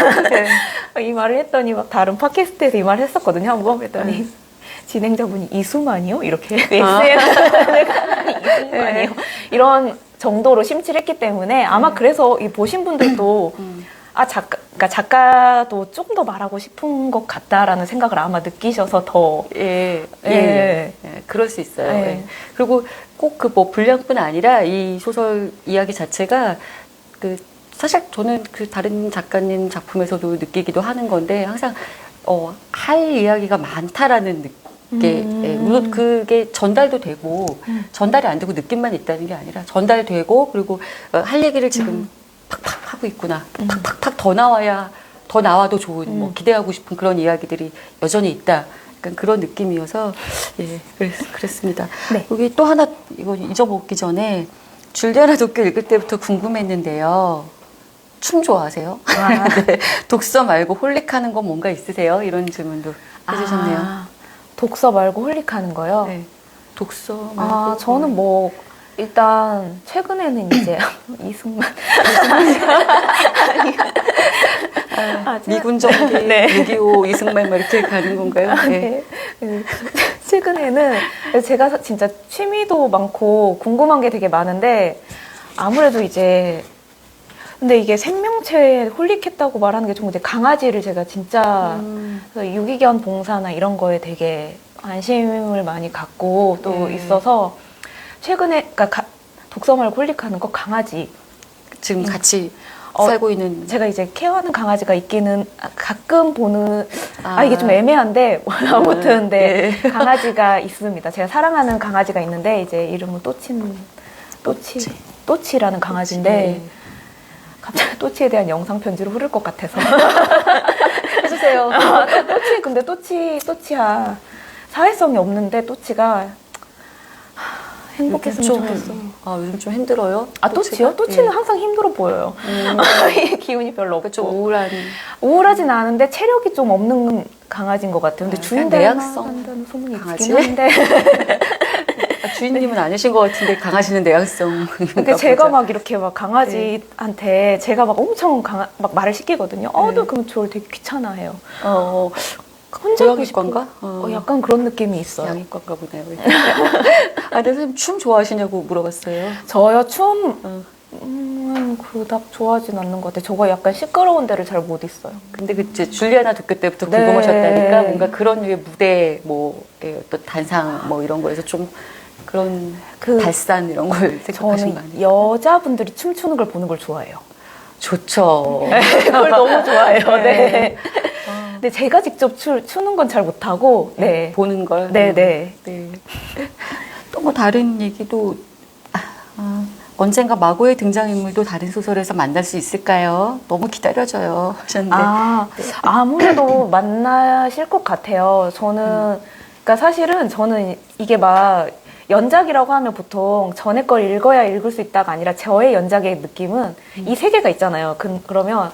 이 말을 했더니 막 다른 팟캐스트에서 이 말을 했었거든요. 한번 했더니 진행자분이 이수만이요? 이렇게 이수만이요? 이런 정도로 심취를 했기 때문에 아마 그래서 이 보신 분들도 그러니까 작가도 조금 더 말하고 싶은 것 같다라는 생각을 아마 느끼셔서 더 예, 그럴 수 있어요. 예. 예. 그리고 꼭 그 뭐 분량뿐 아니라 이 소설 이야기 자체가 사실 저는 그 다른 작가님 작품에서도 느끼기도 하는 건데 항상 할 이야기가 많다라는 게 물론 그게 전달도 되고 전달이 안 되고 느낌만 있다는 게 아니라 전달되고 그리고 할 얘기를 지금 팍팍 하고 있구나. 팍팍팍 더 나와도 좋은 뭐 기대하고 싶은 그런 이야기들이 여전히 있다. 약간 그런 느낌이어서 예 그랬습니다. 네. 여기 또 하나 이거 잊어먹기 전에 줄리아나 도쿄 읽을 때부터 궁금했는데요. 춤 좋아하세요? 네. 독서 말고 홀릭하는 건 뭔가 있으세요? 이런 질문도 해주셨네요. 독서 말고 홀릭하는 거요? 네. 독서 말고 저는 뭐 일단 최근에는 이제 이승만 미군 전기 네. 6.25 이승만 막 이렇게 가는 건가요? 네. 네. 최근에는 제가 진짜 취미도 많고 궁금한 게 되게 많은데 아무래도 이제 근데 이게 생명체에 홀릭했다고 말하는 게 좀 이제 강아지를 제가 진짜 유기견 봉사나 이런 거에 되게 관심을 많이 갖고 또 있어서 최근에 그러니까 독서 말고 홀릭하는 거 강아지 지금 같이 살고 있는 제가 이제 케어하는 강아지가 있기는 가끔 보는 이게 좀 애매한데 아무튼 네. 강아지가 있습니다. 제가 사랑하는 강아지가 있는데 이제 이름은 또치라는 강아지인데 네. 갑자기 또치에 대한 영상 편지로 흐를 것 같아서 해주세요. 근데 또치야 사회성이 없는데 또치가 행복했으면 좋겠어. 요즘 좀 힘들어요? 또치요? 또치는 항상 힘들어 보여요. 기운이 별로 없고. 좀 우울하진 않은데 체력이 좀 없는 강아지인 것 같아요. 근데 주인 내향성 한다는 소문이 강아지? 있긴 한데. 주인님은 아니신 것 같은데 강아지는 내향성. 근데 제가 막 이렇게 막 강아지한테 제가 막 엄청 막 말을 시키거든요. 너 그럼 저를 되게 귀찮아해요. 혼자 있고 고양이과인가? 약간 그런 느낌이 있어요. 양이과인가 보네요. 근데 선생님 춤 좋아하시냐고 물어봤어요. 저요 춤 그닥 좋아하진 않는 것 같아요. 저거 약간 시끄러운 데를 잘 못 있어요. 근데 그치 줄리아나 도쿄 때부터 네. 궁금하셨다니까 뭔가 그런 류의 무대 또 단상 뭐 이런 거에서 좀 그런 발산 이런 걸 생각하신 거 저는 아니에요? 여자분들이 춤추는 걸 보는 걸 좋아해요. 좋죠. 그걸 너무 좋아해요. 네. 근데 제가 직접 추는 건 잘 못하고, 네. 보는 걸. 네네. 네. 또 뭐 다른 얘기도, 언젠가 마고의 등장인물도 다른 소설에서 만날 수 있을까요? 너무 기다려져요. 하셨는데. 아무래도 만나실 것 같아요. 저는, 그러니까 사실은 저는 이게 막 연작이라고 하면 보통 전에 걸 읽어야 읽을 수 있다가 아니라 저의 연작의 느낌은 이 세계가 있잖아요. 그러면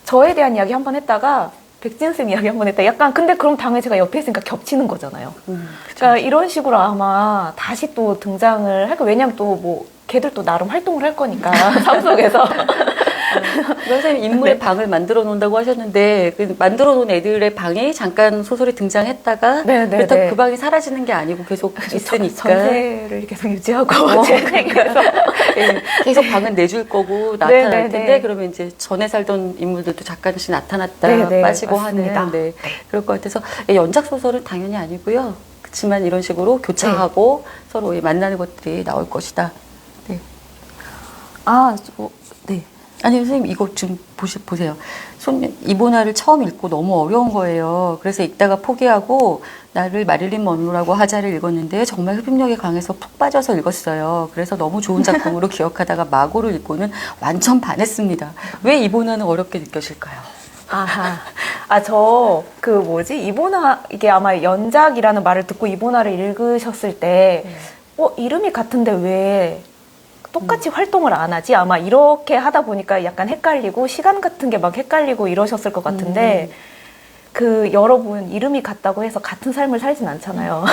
저에 대한 이야기 한 번 했다가 백진쌤 이야기 한 번 했다. 약간 근데 그럼 당연히 제가 옆에 있으니까 겹치는 거잖아요. 그러니까 이런 식으로 아마 다시 또 등장을 할 거. 왜냐면 또 뭐 걔들 또 나름 활동을 할 거니까 삶 속에서. 선생님 인물의 방을 만들어 놓는다고 하셨는데 그 만들어 놓은 애들의 방에 잠깐 소설이 등장했다가 그렇다고 그 방이 사라지는 게 아니고 계속 있으니까 전세를 계속 유지하고 재생해서 계속 방은 내줄 거고 나타날 텐데 그러면 이제 전에 살던 인물들도 잠깐씩 나타났다 빠지고 맞습니다. 하는 그럴 것 같아서 연작 소설은 당연히 아니고요. 그렇지만 이런 식으로 교차하고 서로 만나는 것들이 나올 것이다. 네. 네. 아니 선생님 이거 좀 보세요. 이보나를 처음 읽고 너무 어려운 거예요. 그래서 읽다가 포기하고 나를 마릴린 먼로라고 하자를 읽었는데 정말 흡입력이 강해서 푹 빠져서 읽었어요. 그래서 너무 좋은 작품으로 기억하다가 마고를 읽고는 완전 반했습니다. 왜 이보나는 어렵게 느껴질까요? 이보나, 이게 아마 연작이라는 말을 듣고 이보나를 읽으셨을 때, 이름이 같은데 왜 똑같이 활동을 안 하지? 아마 이렇게 하다 보니까 약간 헷갈리고, 시간 같은 게 막 헷갈리고 이러셨을 것 같은데, 여러분 이름이 같다고 해서 같은 삶을 살진 않잖아요.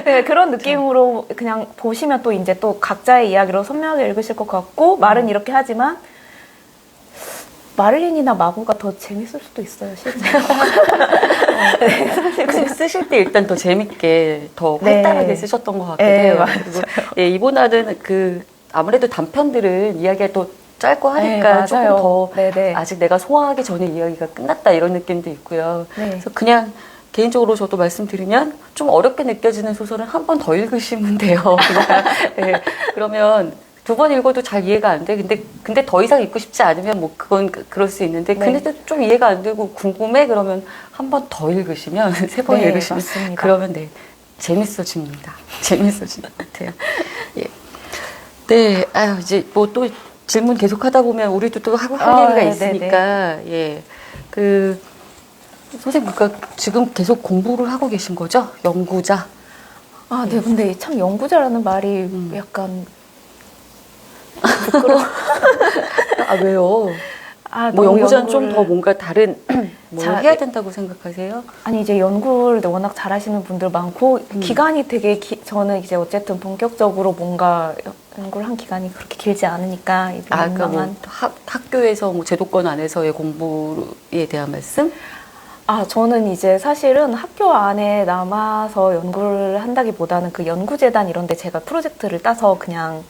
네, 그런 느낌으로 그냥 보시면 또 이제 또 각자의 이야기로 선명하게 읽으실 것 같고, 말은 이렇게 하지만, 마를린이나 마고가 더 재밌을 수도 있어요, 실제. 사실 쓰실 때 일단 더 재밌게, 더 활달하게 쓰셨던 것 같기도 해요. 그리고 이보나는 아무래도 단편들은 이야기가 또 짧고 하니까 조금 더 아직 내가 소화하기 전에 이야기가 끝났다 이런 느낌도 있고요. 그래서 그냥 개인적으로 저도 말씀드리면 좀 어렵게 느껴지는 소설은 한 번 더 읽으시면 돼요. 그러면 2번 읽어도 잘 이해가 안 돼. 근데 더 이상 읽고 싶지 않으면 뭐 그건 그럴 수 있는데 근데 좀 이해가 안 되고 궁금해 그러면 한 번 더 읽으시면 3번 읽으시면 맞습니다. 그러면 재밌어집니다. 재밌어지는 것 같아요. 예. 네, 이제 뭐 또 질문 계속 하다 보면 우리도 또 하고 할 얘기가 있으니까 예. 선생님 그러니까 지금 계속 공부를 하고 계신 거죠? 연구자. 네. 근데 참 연구자라는 말이 약간 부끄러워. 왜요? 뭐 연구자는 좀 더 뭔가 다른 해야 된다고 생각하세요? 아니 이제 연구를 워낙 잘하시는 분들 많고 기간이 되게 저는 이제 어쨌든 본격적으로 뭔가 연구를 한 기간이 그렇게 길지 않으니까 그러니까 뭐 학교에서 뭐 제도권 안에서의 공부에 대한 말씀? 저는 이제 사실은 학교 안에 남아서 연구를 한다기보다는 그 연구재단 이런 데 제가 프로젝트를 따서 그냥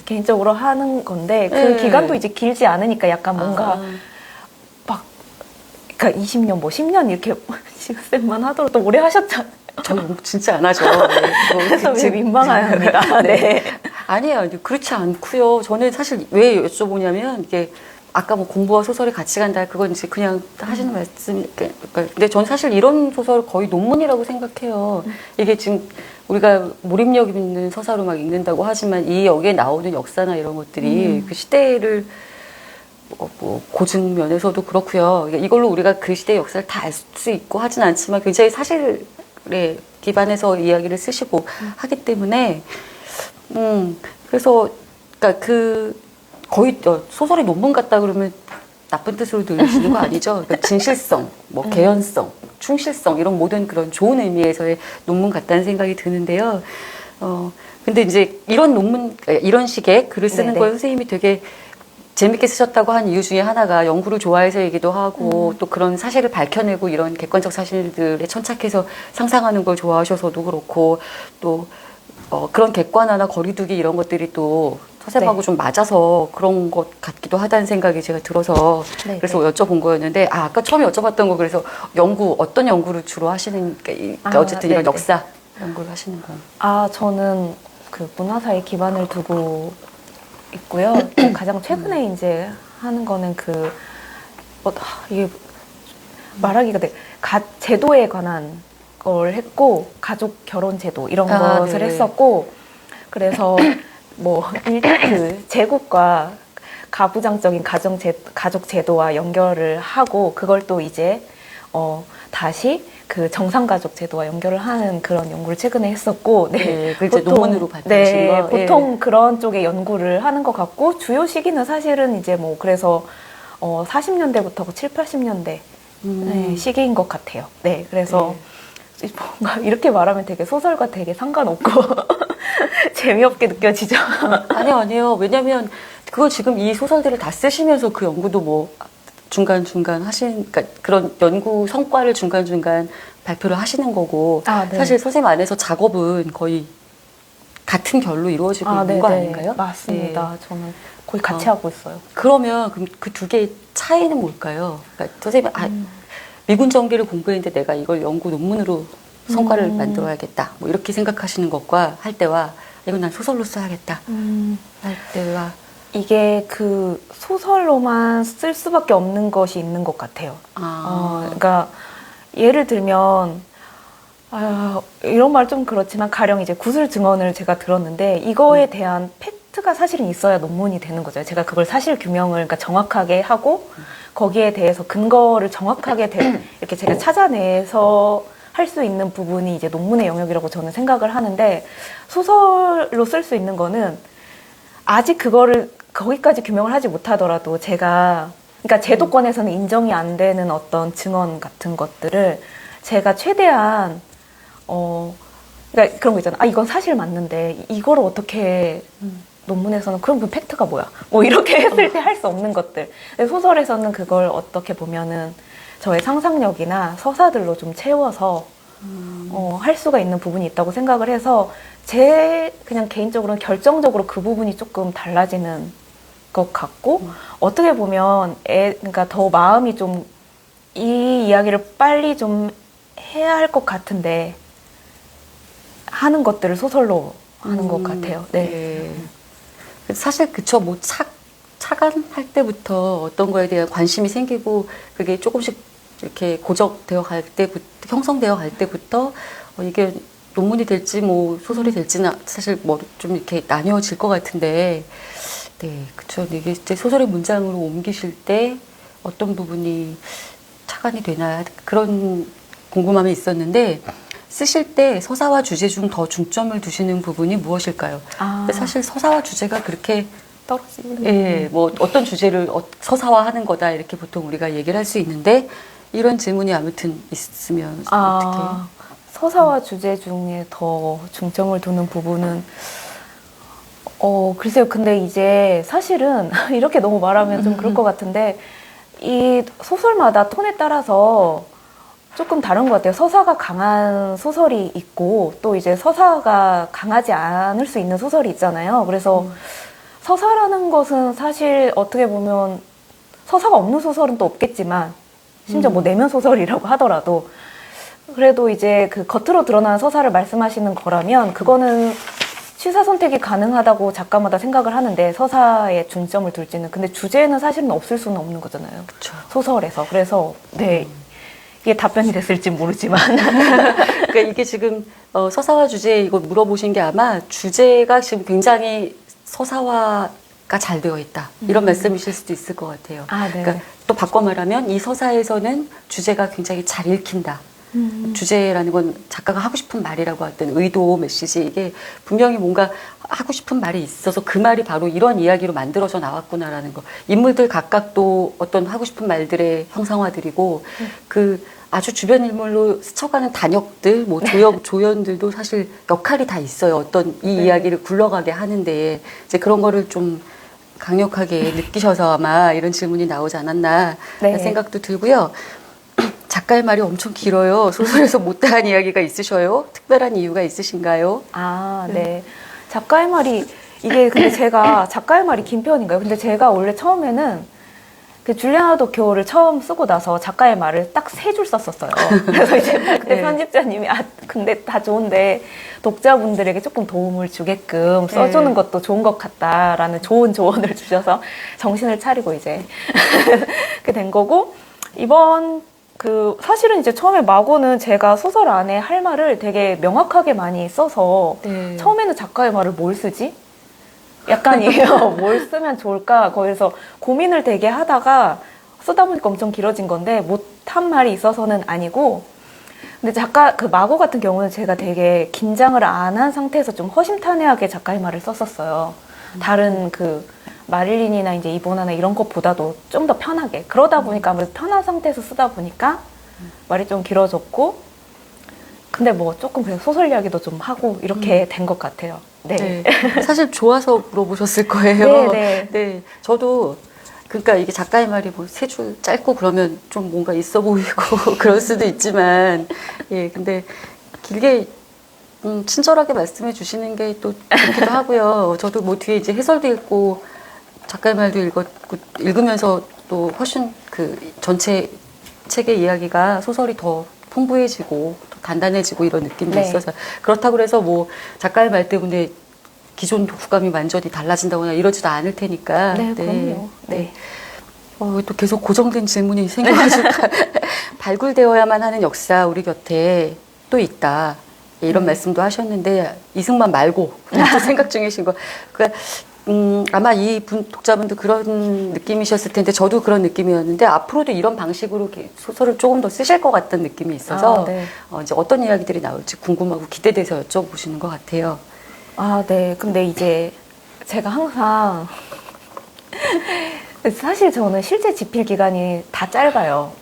개인적으로 하는 건데 그 기간도 이제 길지 않으니까 약간 뭔가 그러니까 20년, 10년 이렇게 지구쌤만 하도록 또 오래 하셨잖아요. 저 진짜 안 하죠. 그래서 왜 민망합니다. 네. 아니에요. 그렇지 않고요. 저는 사실 왜 여쭤보냐면 이게 아까 뭐 공부와 소설이 같이 간다. 그건 이제 그냥 하시는 말씀. 근데 저는 사실 이런 소설 거의 논문이라고 생각해요. 이게 지금 우리가 몰입력 있는 서사로 막 읽는다고 하지만 이 여기에 나오는 역사나 이런 것들이 그 시대를 뭐 고증 면에서도 그렇고요. 이걸로 우리가 그 시대의 역사를 다 알 수 있고 하진 않지만 굉장히 사실에 기반해서 이야기를 쓰시고 하기 때문에 그래서 그러니까 거의 소설이 논문 같다 그러면 나쁜 뜻으로 들리시는 거 아니죠? 그러니까 진실성, 뭐 개연성, 충실성 이런 모든 그런 좋은 의미에서의 논문 같다는 생각이 드는데요. 근데 이제 이런 식의 글을 쓰는 걸 선생님이 되게 재밌게 쓰셨다고 한 이유 중에 하나가 연구를 좋아해서이기도 하고 또 그런 사실을 밝혀내고 이런 객관적 사실들에 천착해서 상상하는 걸 좋아하셔서도 그렇고 또 그런 객관화나 거리두기 이런 것들이 또 서사하고 좀 맞아서 그런 것 같기도 하다는 생각이 제가 들어서 그래서 여쭤본 거였는데 아까 처음에 여쭤봤던 거 그래서 어떤 연구를 주로 하시는 그러니까 어쨌든 이런 역사 연구를 하시는 거. 저는 그 문화사에 기반을 두고 있고요. 가장 최근에 이제 하는 거는 이게 말하기가 제도에 관한 걸 했고 가족 결혼 제도 이런 것을 했었고 그래서 제국과 가부장적인 가족 제도와 연결을 하고 그걸 또 이제 다시 그 정상가족 제도와 연결을 하는 그런 연구를 최근에 했었고, 네, 그 이제 논문으로 발표하신 네, 거. 보통 그런 쪽의 연구를 하는 것 같고, 주요 시기는 사실은 이제 뭐, 그래서, 40년대부터 7, 80년대 네, 시기인 것 같아요. 네, 그래서 뭔가 이렇게 말하면 되게 소설과 되게 상관없고, 재미없게 느껴지죠. 아니요. 왜냐면, 그거 지금 이 소설들을 다 쓰시면서 그 연구도 뭐, 중간중간 그러니까 그런 연구 성과를 중간중간 발표를 하시는 거고, 아, 네. 사실 선생님 안에서 작업은 거의 같은 결로 이루어지고 있는 거 아닌가요? 맞습니다. 네. 저는 거의 같이 하고 있어요. 그러면 그 두 개의 차이는 뭘까요? 그러니까 선생님이 미군 전기를 공부했는데 내가 이걸 연구 논문으로 성과를 만들어야겠다. 뭐 이렇게 생각하시는 것과 할 때와 이건 난 소설로 써야겠다. 할 때와 이게 그 소설로만 쓸 수밖에 없는 것이 있는 것 같아요. 그러니까 예를 들면 이런 말 좀 그렇지만 가령 이제 구술 증언을 제가 들었는데 이거에 대한 팩트가 사실은 있어야 논문이 되는 거죠. 제가 그걸 사실 규명을 그러니까 정확하게 하고 거기에 대해서 근거를 정확하게 이렇게 제가 찾아내서 할 수 있는 부분이 이제 논문의 영역이라고 저는 생각을 하는데 소설로 쓸 수 있는 거는 아직 그거를 거기까지 규명을 하지 못하더라도 그러니까 제도권에서는 인정이 안 되는 어떤 증언 같은 것들을 제가 최대한 그러니까 그런 거 있잖아. 이건 사실 맞는데 이거를 어떻게 논문에서는 그럼 그 팩트가 뭐야? 뭐 이렇게 했을 때 할 수 없는 것들. 근데 소설에서는 그걸 어떻게 보면은 저의 상상력이나 서사들로 좀 채워서 할 수가 있는 부분이 있다고 생각을 해서 그냥 개인적으로는 결정적으로 그 부분이 조금 달라지는 것 같고 어떻게 보면 그러니까 더 마음이 좀 이 이야기를 빨리 좀 해야 할 것 같은데 하는 것들을 소설로 하는 것 같아요. 네. 사실 그쵸. 뭐 차관할 때부터 어떤 거에 대한 관심이 생기고 그게 조금씩 이렇게 고정되어 갈 때부터 형성되어 갈 때부터 이게 논문이 될지 뭐 소설이 될지는 사실 뭐 좀 이렇게 나뉘어질 것 같은데, 네, 그쵸. 이게 이제 소설의 문장으로 옮기실 때 어떤 부분이 차관이 되나 그런 궁금함이 있었는데 쓰실 때 서사와 주제 중 더 중점을 두시는 부분이 무엇일까요? 근데 사실 서사와 주제가 그렇게 떨어지는 뭐 어떤 주제를 서사화하는 거다 이렇게 보통 우리가 얘기를 할 수 있는데 이런 질문이 아무튼 있으면 어떻게? 서사와 주제 중에 더 중점을 두는 부분은 글쎄요. 근데 이제 사실은 이렇게 너무 말하면 좀 그럴 것 같은데 이 소설마다 톤에 따라서 조금 다른 것 같아요. 서사가 강한 소설이 있고 또 이제 서사가 강하지 않을 수 있는 소설이 있잖아요. 그래서 서사라는 것은 사실 어떻게 보면 서사가 없는 소설은 또 없겠지만 심지어 뭐 내면 소설이라고 하더라도 그래도 이제 그 겉으로 드러나는 서사를 말씀하시는 거라면 그거는 취사 선택이 가능하다고 작가마다 생각을 하는데 서사에 중점을 둘지는 근데 주제는 사실은 없을 수는 없는 거잖아요. 그쵸. 소설에서. 그래서 네. 이게 답변이 됐을지 모르지만 그러니까 이게 지금 서사와 주제 이거 물어보신 게 아마 주제가 지금 굉장히 서사화가 잘 되어 있다 이런 말씀이실 수도 있을 것 같아요. 네. 그러니까 또 바꿔 말하면 이 서사에서는 주제가 굉장히 잘 읽힌다. 주제라는 건 작가가 하고 싶은 말이라고 했던 의도, 메시지 이게 분명히 뭔가 하고 싶은 말이 있어서 그 말이 바로 이런 이야기로 만들어져 나왔구나라는 거. 인물들 각각도 어떤 하고 싶은 말들의 형상화들이고 그 아주 주변 인물로 스쳐가는 단역들, 뭐 조연들도 사실 역할이 다 있어요. 어떤 이 이야기를 굴러가게 하는데 이제 그런 거를 좀 강력하게 느끼셔서 아마 이런 질문이 나오지 않았나 생각도 들고요. 작가의 말이 엄청 길어요. 소설에서 못다한 이야기가 있으셔요? 특별한 이유가 있으신가요? 네. 작가의 말이 이게 근데 제가 작가의 말이 긴 편인가요? 근데 제가 원래 처음에는 그 줄리아나 도쿄를 처음 쓰고 나서 작가의 말을 딱 3줄 썼었어요. 그래서 이제 그때 편집자님이 근데 다 좋은데 독자분들에게 조금 도움을 주게끔 써주는 것도 좋은 것 같다라는 좋은 조언을 주셔서 정신을 차리고 이제 그렇게 된 거고 이번 사실은 이제 처음에 마고는 제가 소설 안에 할 말을 되게 명확하게 많이 써서 처음에는 작가의 말을 뭘 쓰지? 약간 이게요. 뭘 쓰면 좋을까? 거기서 고민을 되게 하다가 쓰다 보니까 엄청 길어진 건데 못한 말이 있어서는 아니고 근데 작가 그 마고 같은 경우는 제가 되게 긴장을 안 한 상태에서 좀 허심탄회하게 작가의 말을 썼었어요. 다른 그 마릴린이나 이제 이보나나 이런 것보다도 좀 더 편하게. 그러다 보니까 아무래도 편한 상태에서 쓰다 보니까 말이 좀 길어졌고, 근데 뭐 조금 그냥 소설 이야기도 좀 하고 이렇게 된 것 같아요. 네. 네. 사실 좋아서 물어보셨을 거예요. 네, 네. 네. 저도 그러니까 이게 작가의 말이 뭐 세 줄 짧고 그러면 좀 뭔가 있어 보이고 그럴 수도 있지만, 예, 근데 길게 친절하게 말씀해 주시는 게 또 좋기도 하고요. 저도 뭐 뒤에 이제 해설도 읽고 작가의 말도 읽었고 읽으면서 또 훨씬 그 전체 책의 이야기가 소설이 더 풍부해지고 더 단단해지고 이런 느낌도 네. 있어서 그렇다고 그래서 뭐 작가의 말 때문에 기존 독후감이 완전히 달라진다거나 이러지도 않을 테니까. 네, 그럼요. 네. 또 계속 고정된 질문이 생겨가지고 발굴되어야만 하는 역사 우리 곁에 또 있다. 이런 말씀도 하셨는데 이승만 말고 또 생각 중이신 거. 그러니까 아마 이 독자분도 그런 느낌이셨을 텐데 저도 그런 느낌이었는데 앞으로도 이런 방식으로 이렇게 소설을 조금 더 쓰실 것 같다는 느낌이 있어서 네. 이제 어떤 이야기들이 나올지 궁금하고 기대돼서 여쭤보시는 것 같아요. 아, 네. 근데 이제 제가 항상 사실 저는 실제 집필 기간이 다 짧아요.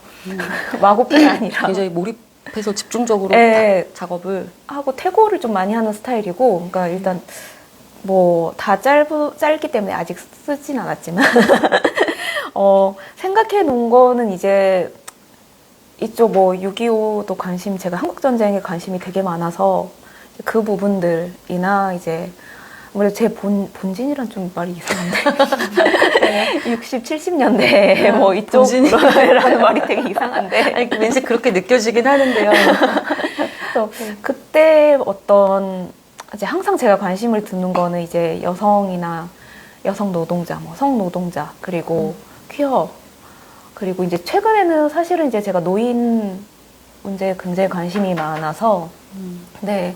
마고뿐이 아니라. 굉장히 몰입해서 집중적으로 네. 작업을 하고 퇴고를 좀 많이 하는 스타일이고, 그러니까 일단 뭐 다 짧기 때문에 아직 쓰진 않았지만 생각해 놓은 거는 이제 이쪽 뭐 6.25도 관심, 제가 한국 전쟁에 관심이 되게 많아서 그 부분들이나 이제 아무래도 제 본진이란 좀 말이 이상한데 60, 70년대 뭐 이쪽이라는 말이 되게 이상한데 아니, 왠지 그렇게 느껴지긴 하는데요. 그래서 그때 어떤 이제 항상 제가 관심을 두는 거는 이제 여성이나 여성 노동자, 뭐 성노동자, 그리고 퀴어, 그리고 이제 최근에는 사실은 이제 제가 노인 문제에 굉장히 관심이 많아서 네.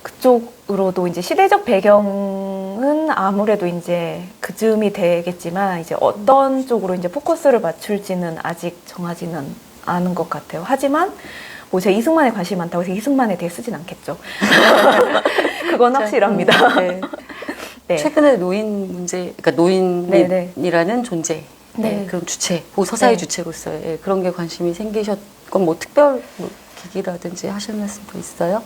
그쪽으로도 이제 시대적 배경은 아무래도 이제 그쯤이 되겠지만 이제 어떤 쪽으로 이제 포커스를 맞출지는 아직 정하지는 않은 것 같아요. 하지만 뭐 제가 이승만에 관심이 많다고 해서 이승만에 대해 쓰진 않겠죠. 그건 확실합니다. 네. 네. 최근에 노인 문제, 그러니까 노인이라는 존재, 네. 그런 주체, 서사의 네. 주체로서의 그런 게 관심이 생기셨건 뭐 특별 계기라든지 하실 말씀도 있어요?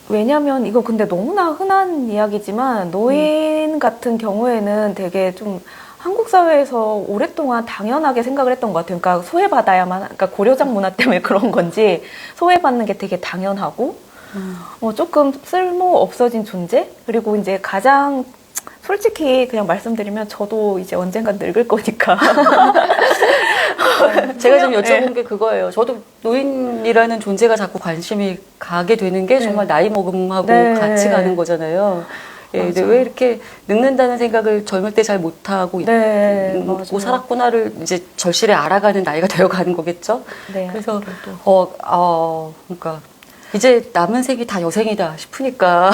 왜냐면 이거 근데 너무나 흔한 이야기지만 노인 같은 경우에는 되게 좀 한국 사회에서 오랫동안 당연하게 생각을 했던 것 같아요. 그러니까 소외받아야만, 그러니까 고려장 문화 때문에 그런 건지 소외받는 게 되게 당연하고 조금 쓸모 없어진 존재? 그리고 이제 가장 솔직히 그냥 말씀드리면 저도 이제 언젠간 늙을 거니까. 제가 좀 여쭤본 게 그거예요. 저도 노인이라는 존재가 자꾸 관심이 가게 되는 게 정말 나이 먹음하고 같이 가는 거잖아요. 예, 근데 왜 이렇게 늙는다는 생각을 젊을 때 잘 못하고 있고 살았구나를 이제 절실히 알아가는 나이가 되어가는 거겠죠. 네, 그래서 그러니까 이제 남은 생이 다 여생이다 싶으니까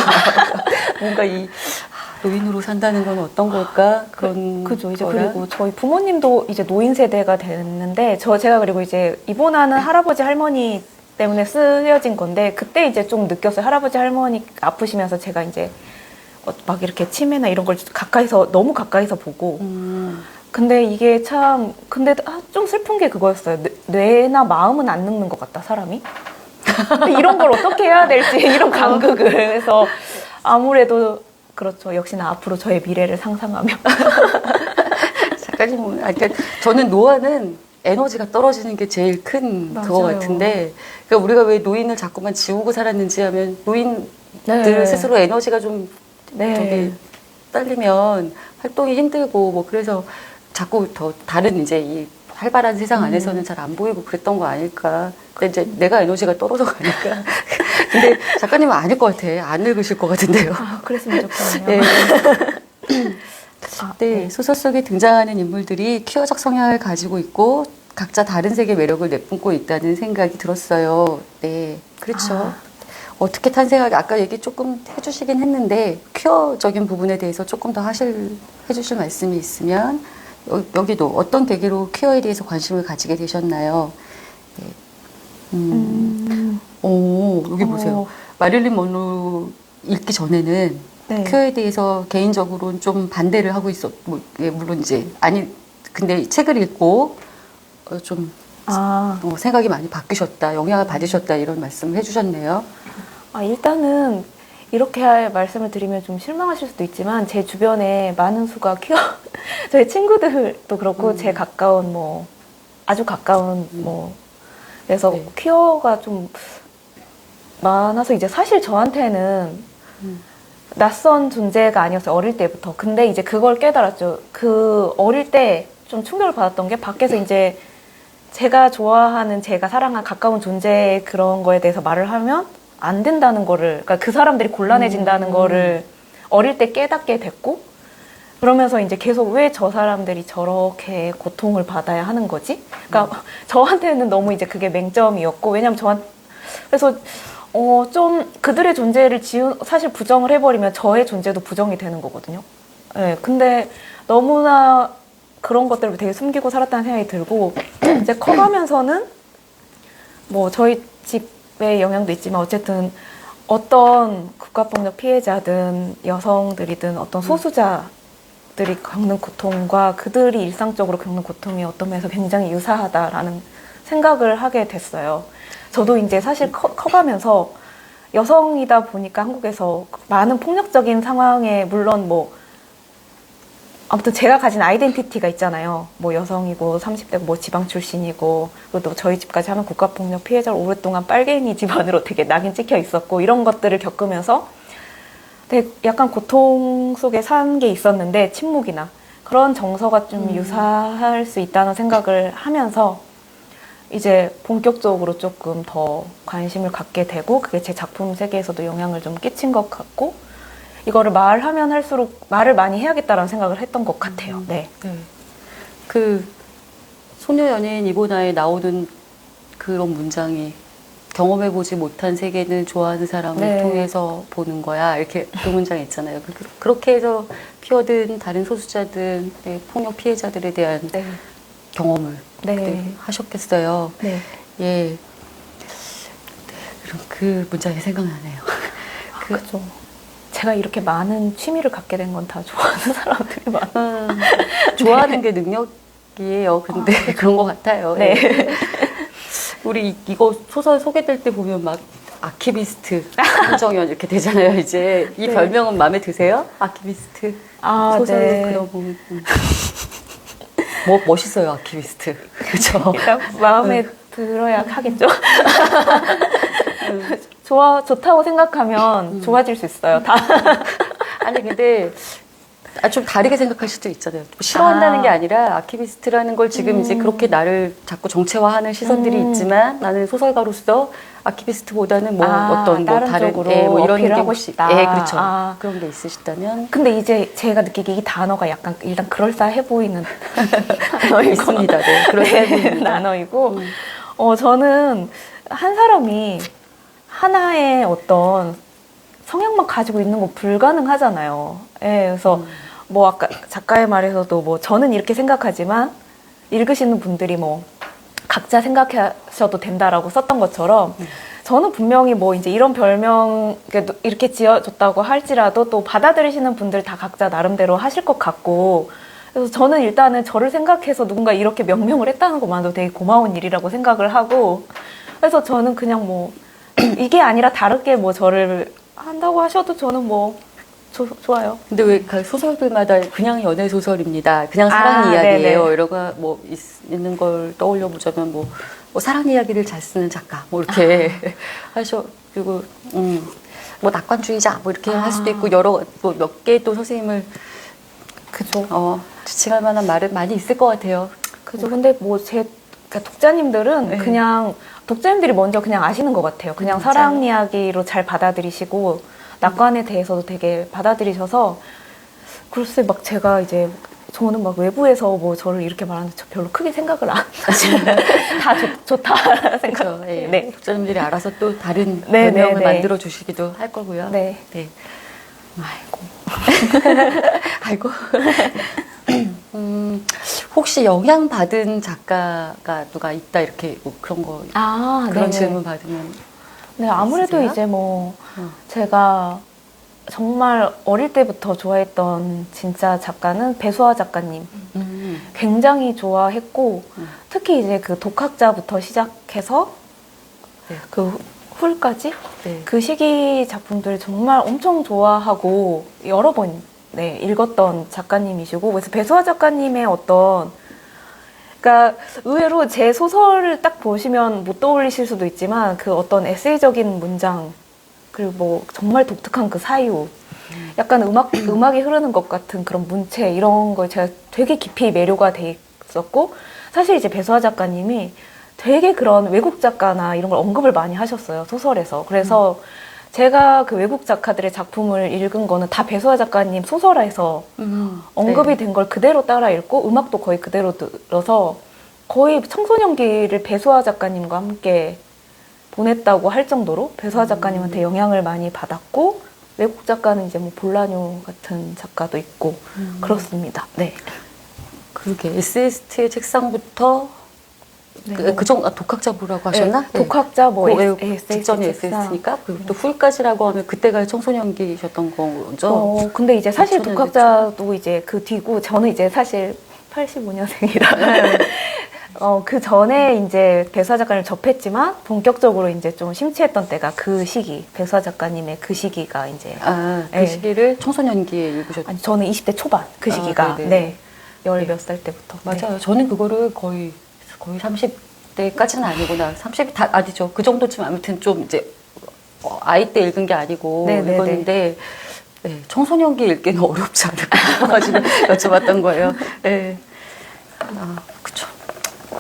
뭔가 이 노인으로 산다는 건 어떤 걸까? 그런 그죠. 이제 그리고 저희 부모님도 이제 노인 세대가 됐는데 제가 그리고 이제 이보나는 할아버지 할머니 때문에 쓰여진 건데 그때 이제 좀 느꼈어요. 할아버지 할머니 아프시면서 제가 이제 막 이렇게 치매나 이런 걸 너무 가까이서 보고 근데 이게 참 근데 좀 슬픈 게 그거였어요. 뇌나 마음은 안 늙는 것 같다, 사람이. 이런 걸 어떻게 해야 될지 이런 간극을 해서 아무래도 그렇죠. 역시나 앞으로 저의 미래를 상상하며. 작가님, 그러니까 저는 노화는 에너지가 떨어지는 게 제일 큰 그거 같은데, 그러니까 우리가 왜 노인을 자꾸만 지우고 살았는지 하면 노인들 스스로 에너지가 좀 되게 딸리면 활동이 힘들고 뭐 그래서 자꾸 더 다른 이제 이 활발한 세상 안에서는 잘 안 보이고 그랬던 거 아닐까. 근데 이제 내가 에너지가 떨어져 가니까. 근데 작가님은 아닐 것 같아. 안 늙으실 것 같은데요. 그랬으면 좋겠네요. 네, 소설 속에 등장하는 인물들이 퀴어적 성향을 가지고 있고 각자 다른 색의 매력을 내뿜고 있다는 생각이 들었어요. 네, 그렇죠. 어떻게 탄생하게 아까 얘기 조금 해주시긴 했는데 퀴어적인 부분에 대해서 조금 더 해주실 말씀이 있으면 여기도 어떤 계기로 퀴어에 대해서 관심을 가지게 되셨나요? 네. 여기 보세요. 마릴린 먼로 읽기 전에는 네. 큐어에 대해서 개인적으로는 좀 반대를 하고 물론 이제, 근데 이 책을 읽고 좀 생각이 많이 바뀌셨다, 영향을 받으셨다, 이런 말씀을 해주셨네요. 일단은 이렇게 말씀을 드리면 좀 실망하실 수도 있지만 제 주변에 많은 수가 큐어 저희 친구들도 그렇고 제 가까운 아주 가까운 그래서 네. 큐어가 좀 많아서 이제 사실 저한테는 낯선 존재가 아니었어요. 어릴 때부터. 근데 이제 그걸 깨달았죠. 그 어릴 때 좀 충격을 받았던 게 밖에서 이제 제가 좋아하는, 제가 사랑한 가까운 존재의 그런 거에 대해서 말을 하면 안 된다는 거를, 그러니까 그 사람들이 곤란해진다는 거를 어릴 때 깨닫게 됐고, 그러면서 이제 계속 왜 저 사람들이 저렇게 고통을 받아야 하는 거지? 그러니까 저한테는 너무 이제 그게 맹점이었고, 왜냐면 그래서 좀 그들의 존재를 사실 부정을 해버리면 저의 존재도 부정이 되는 거거든요. 네, 근데 너무나 그런 것들을 되게 숨기고 살았다는 생각이 들고, 이제 커가면서는 저희 집의 영향도 있지만 어쨌든 어떤 국가폭력 피해자든 여성들이든 어떤 소수자들이 겪는 고통과 그들이 일상적으로 겪는 고통이 어떤 면에서 굉장히 유사하다라는 생각을 하게 됐어요. 저도 이제 사실 커가면서 여성이다 보니까 한국에서 많은 폭력적인 상황에 물론 아무튼 제가 가진 아이덴티티가 있잖아요. 여성이고 30대고 지방 출신이고, 그리고 또 저희 집까지 하면 국가폭력 피해자로 오랫동안 빨갱이 집안으로 되게 낙인 찍혀 있었고, 이런 것들을 겪으면서 되게 약간 고통 속에 산 게 있었는데, 침묵이나 그런 정서가 좀 유사할 수 있다는 생각을 하면서 이제 본격적으로 조금 더 관심을 갖게 되고, 그게 제 작품 세계에서도 영향을 좀 끼친 것 같고, 이거를 말하면 할수록 말을 많이 해야겠다라는 생각을 했던 것 같아요. 네. 그 소녀 연예인 이보나에 나오는 그런 문장이 경험해보지 못한 세계는 좋아하는 사람을 통해서 보는 거야. 이렇게 그 문장이 있잖아요. 그렇게 해서 피어든 다른 소수자들, 폭력 피해자들에 대한 경험을 하셨겠어요. 네. 예. 그 문장이 생각나네요. 그렇죠. 제가 이렇게 많은 취미를 갖게 된 건 다 좋아하는 사람들이 많아요. 좋아하는 게 능력이에요. 근데 그런 것 같아요. 네. 우리 이거 소설 소개될 때 보면 막 아키비스트 한정연 이렇게 되잖아요. 이제 이 별명은 마음에 드세요? 아키비스트 소설 그런 보면 멋있어요. 아키비스트. 그렇죠? 마음에 들어야 하겠죠. 좋다고 생각하면 좋아질 수 있어요. 다. 아니 근데 좀 다르게 생각할 수도 있잖아요. 싫어한다는 게 아니라 아키비스트라는 걸 지금 이제 그렇게 나를 자꾸 정체화하는 시선들이 있지만 나는 소설가로서 아키비스트보다는 어떤 다른 쪽으로 이런 게 하고 혹시 싶다. 그렇죠. 그런 게 있으시다면. 근데 이제 제가 느끼기 이 단어가 약간 일단 그럴싸해 보이는 단어이고 있습니다. 네, 그럴싸해 보이는 단어이고 저는 한 사람이 하나의 어떤 성향만 가지고 있는 거 불가능하잖아요. 예, 그래서 아까 작가의 말에서도 저는 이렇게 생각하지만 읽으시는 분들이 각자 생각하셔도 된다라고 썼던 것처럼 저는 분명히 이제 이런 별명 이렇게 지어줬다고 할지라도 또 받아들이시는 분들 다 각자 나름대로 하실 것 같고, 그래서 저는 일단은 저를 생각해서 누군가 이렇게 명명을 했다는 것만도 되게 고마운 일이라고 생각을 하고, 그래서 저는 그냥 이게 아니라 다르게 저를 한다고 하셔도 저는 좋아요. 근데 왜 소설들마다 그냥 연애 소설입니다. 그냥 사랑 이야기예요. 이런 거 있는 걸 떠올려 보자면 사랑 이야기를 잘 쓰는 작가 이렇게 그리고 낙관주의자 이렇게 할 수도 있고 여러 몇 개 또 선생님을 지칭할 만한 말은 많이 있을 것 같아요. 그죠. 근데 그러니까 독자님들은 그냥 독자님들이 먼저 그냥 아시는 것 같아요. 그냥 사랑 이야기로 잘 받아들이시고 낙관에 대해서도 되게 받아들이셔서, 글쎄 제가 이제 저는 외부에서 저를 이렇게 말하는데 저 별로 크게 생각을 사실 다 좋다 생각. 네. 독자님들이 알아서 또 다른 별명을 만들어 주시기도 할 거고요. 네. 아이고. 혹시 영향받은 작가가 누가 있다 이렇게 뭐 그런 거 그런 네네. 질문 받으면 네, 아무래도 있으세요? 이제 뭐 제가 정말 어릴 때부터 좋아했던 진짜 작가는 배수아 작가님. 굉장히 좋아했고 특히 이제 그 독학자부터 시작해서 네. 그 훌까지 네. 그 시기 작품들 정말 엄청 좋아하고 여러 번 읽었던 작가님이시고 그래서 배수아 작가님의 어떤 그러니까 의외로 제 소설을 딱 보시면 못 떠올리실 수도 있지만 그 어떤 에세이적인 문장 그리고 뭐 정말 독특한 그 사유 약간 음악이 흐르는 것 같은 그런 문체 이런 걸 제가 되게 깊이 매료가 돼 있었고 사실 이제 배수아 작가님이 되게 그런 외국 작가나 이런 걸 언급을 많이 하셨어요 소설에서 그래서 제가 그 외국 작가들의 작품을 읽은 거는 다 배수아 작가님 소설에서 언급이 된 걸 그대로 따라 읽고 음악도 거의 그대로 들어서 거의 청소년기를 배수아 작가님과 함께 보냈다고 할 정도로 배수아 작가님한테 영향을 많이 받았고 외국 작가는 이제 뭐 볼라뇨 같은 작가도 있고 그렇습니다. 네. 그러게 에세이스트의 책상부터 네. 독학자부라고 하셨나? 네. 독학자 뭐 직전에 에세이스트니까 그리고 또 훌까지라고 하면 그때가 청소년기셨던 거죠. 근데 이제 사실 청소년 독학자도 이제 그 뒤고 저는 이제 사실 85년생이라 그 전에 이제 배수아 작가님을 접했지만 본격적으로 이제 좀 심취했던 때가 그 시기 배수아 작가님의 그 시기가 이제 그 시기를 청소년기에 읽으셨죠? 아니 저는 20대 초반 그 시기가 네. 열 몇 살 때부터 맞아요. 저는 그거를 거의 30대까지는 아니구나. 30이 다 아니죠. 그 정도쯤 아무튼 좀 이제 아이 때 읽은 게 아니고 읽었는데 네, 청소년기 읽기는 어렵지 않을까 싶어가지고 여쭤봤던 거예요. 네. 그쵸.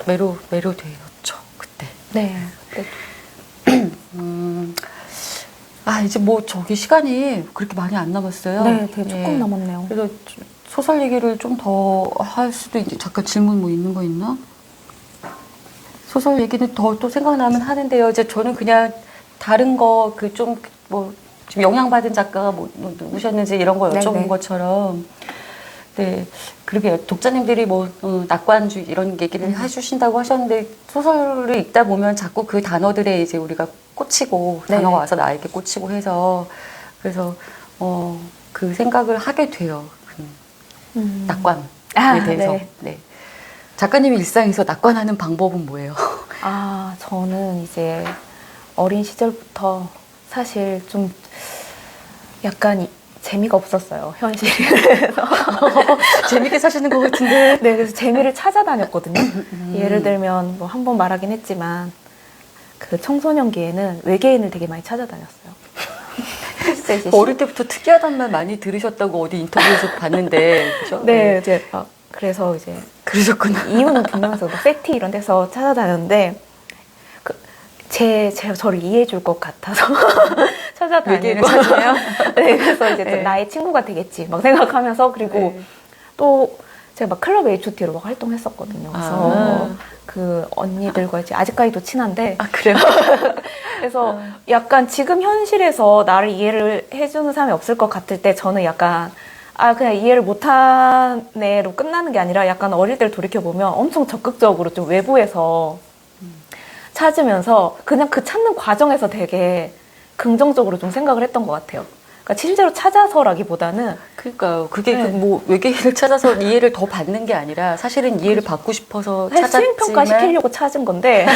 매료되었죠 그때. 네. 이제 뭐 저기 시간이 그렇게 많이 안 남았어요. 네, 되게 조금 남았네요. 그래서 소설 얘기를 좀 더 할 수도 이제 잠깐 질문 뭐 있는 거 있나? 소설 얘기는 더 또 생각나면 하는데요. 이제 저는 그냥 다른 거 그 좀 뭐 좀 영향받은 작가가 뭐 누구셨는지 이런 거 여쭤본 네네. 것처럼. 네, 그러게 독자님들이 뭐 낙관주의 이런 얘기를 해주신다고 하셨는데 소설을 읽다 보면 자꾸 그 단어들에 이제 우리가 꽂히고 단어가 와서 나에게 꽂히고 해서 그래서 그 생각을 하게 돼요. 낙관에 대해서. 네. 작가님이 일상에서 낙관하는 방법은 뭐예요? 저는 이제 어린 시절부터 사실 좀 약간 재미가 없었어요, 현실에서. 재밌게 사시는 것 같은데. 네, 그래서 재미를 찾아다녔거든요. 예를 들면, 뭐, 한 번 말하긴 했지만, 그 청소년기에는 외계인을 되게 많이 찾아다녔어요. 어릴 때부터 특이하단 말 많이 들으셨다고 어디 인터뷰에서 봤는데. 그죠? 네, 이제, 그래서 이제. 그러셨구나. 이유는 분명해서 세티 이런 데서 찾아다녔는데, 저를 이해해 줄 것 같아서 찾아다니고. 외계인을 찾아요? 네, 그래서 이제 나의 친구가 되겠지 막 생각하면서 그리고 또 제가 막 클럽 H.O.T로 막 활동했었거든요. 그래서 그 언니들과 이제 아직까지도 친한데. 그래요? 그래서 약간 지금 현실에서 나를 이해를 해주는 사람이 없을 것 같을 때 저는 약간 그냥 이해를 못하네로 끝나는 게 아니라 약간 어릴 때를 돌이켜보면 엄청 적극적으로 좀 외부에서 찾으면서 그냥 그 찾는 과정에서 되게 긍정적으로 좀 생각을 했던 것 같아요. 그러니까 실제로 찾아서라기보다는 그러니까요. 그게 뭐 외계인을 찾아서 이해를 더 받는 게 아니라 사실은 이해를 받고 싶어서 찾았지만 수행평가 시키려고 찾은 건데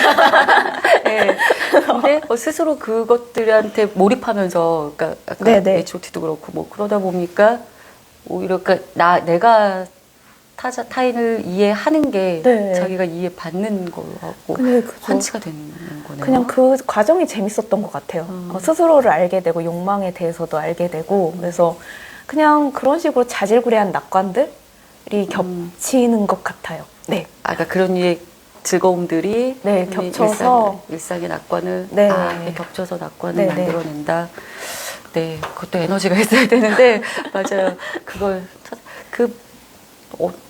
네. 근데 스스로 그것들한테 몰입하면서 그러니까 아까 H.O.T도 그렇고 뭐 그러다 보니까 오히려 그러니까 내가 타인을 이해하는 게 자기가 이해받는 거하고 환치가 되는 거네요. 그냥 그 과정이 재밌었던 것 같아요. 스스로를 알게 되고 욕망에 대해서도 알게 되고 그래서 그냥 그런 식으로 자질구레한 낙관들이 겹치는 것 같아요. 네. 그러니까 그런 류의 즐거움들이 겹쳐서 일상의 낙관을 겹쳐서 낙관을 만들어낸다. 네, 그것도 에너지가 있어야 되는데 맞아요. 그걸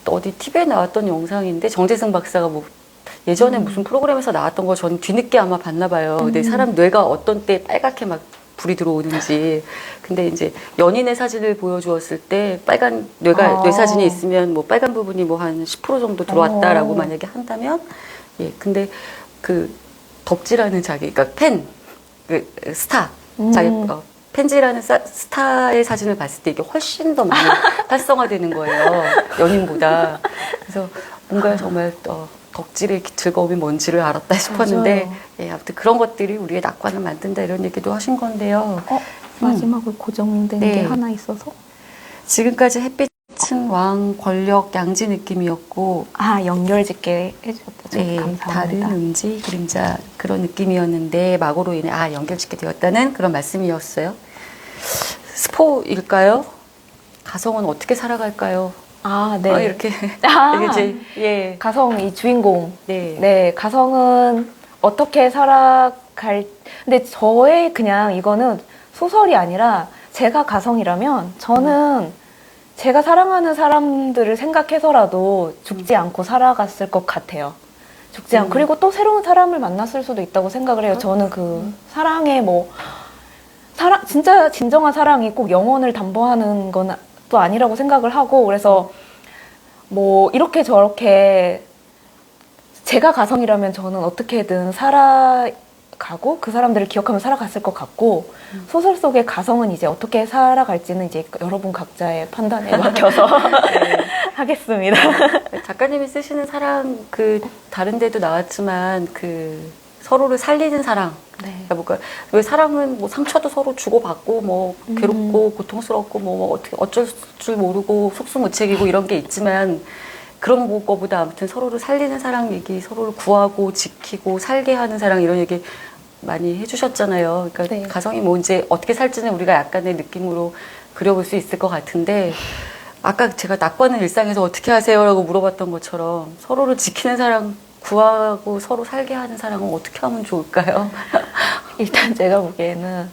어디 TV에 나왔던 영상인데 정재승 박사가 뭐 예전에 무슨 프로그램에서 나왔던 거 저는 뒤늦게 아마 봤나 봐요. 근데 사람 뇌가 어떤 때 빨갛게 막 불이 들어오는지. 근데 이제 연인의 사진을 보여주었을 때 빨간 뇌 사진이 있으면 뭐 빨간 부분이 뭐 한 10% 정도 들어왔다라고 만약에 한다면, 예, 근데 그 덕질하는 자기, 그러니까 스타, 자기 팬지라는 스타의 사진을 봤을 때 이게 훨씬 더 많이 활성화되는 거예요. 연인보다. 그래서 뭔가 정말 덕질의 즐거움이 뭔지를 알았다 싶었는데, 예, 아무튼 그런 것들이 우리의 낙관을 만든다 이런 얘기도 하신 건데요. 마지막으로 고정된 네. 게 하나 있어서? 지금까지 햇빛은 왕, 권력, 양지 느낌이었고, 연결짓게 해주셨다. 네, 감사합니다. 다른 음지, 그림자 그런 느낌이었는데 막으로 인해 연결짓게 되었다는 그런 말씀이었어요. 스포일까요? 가성은 어떻게 살아갈까요? 네. 이렇게 이제 예. 가성 이 주인공. 네. 네, 가성은 어떻게 살아갈. 근데 저의 그냥 이거는 소설이 아니라 제가 가성이라면 저는 제가 사랑하는 사람들을 생각해서라도 죽지 않고 살아갔을 것 같아요. 죽지 않고. 그리고 또 새로운 사람을 만났을 수도 있다고 생각을 해요. 저는 그 사랑에 진짜 진정한 사랑이 꼭 영원을 담보하는 건 또 아니라고 생각을 하고, 그래서 뭐 이렇게 저렇게 제가 가성이라면 저는 어떻게든 살아가고 그 사람들을 기억하며 살아갔을 것 같고, 소설 속의 가성은 이제 어떻게 살아갈지는 이제 여러분 각자의 판단에 맡겨서 하겠습니다. 작가님이 쓰시는 사랑 다른 데도 나왔지만 서로를 살리는 사랑. 네. 그러니까 왜 사랑은 뭐 상처도 서로 주고받고 뭐 괴롭고 고통스럽고 뭐 어떻게 어쩔 줄 모르고 속수무책이고 이런 게 있지만, 그런 거보다 아무튼 서로를 살리는 사랑 얘기, 서로를 구하고 지키고 살게 하는 사랑 이런 얘기 많이 해주셨잖아요. 그러니까 네. 가성이 뭐 이제 어떻게 살지는 우리가 약간의 느낌으로 그려볼 수 있을 것 같은데, 아까 제가 낙관은 일상에서 어떻게 하세요? 라고 물어봤던 것처럼 서로를 지키는 사랑, 구하고 서로 살게 하는 사랑은 어떻게 하면 좋을까요? 일단 제가 보기에는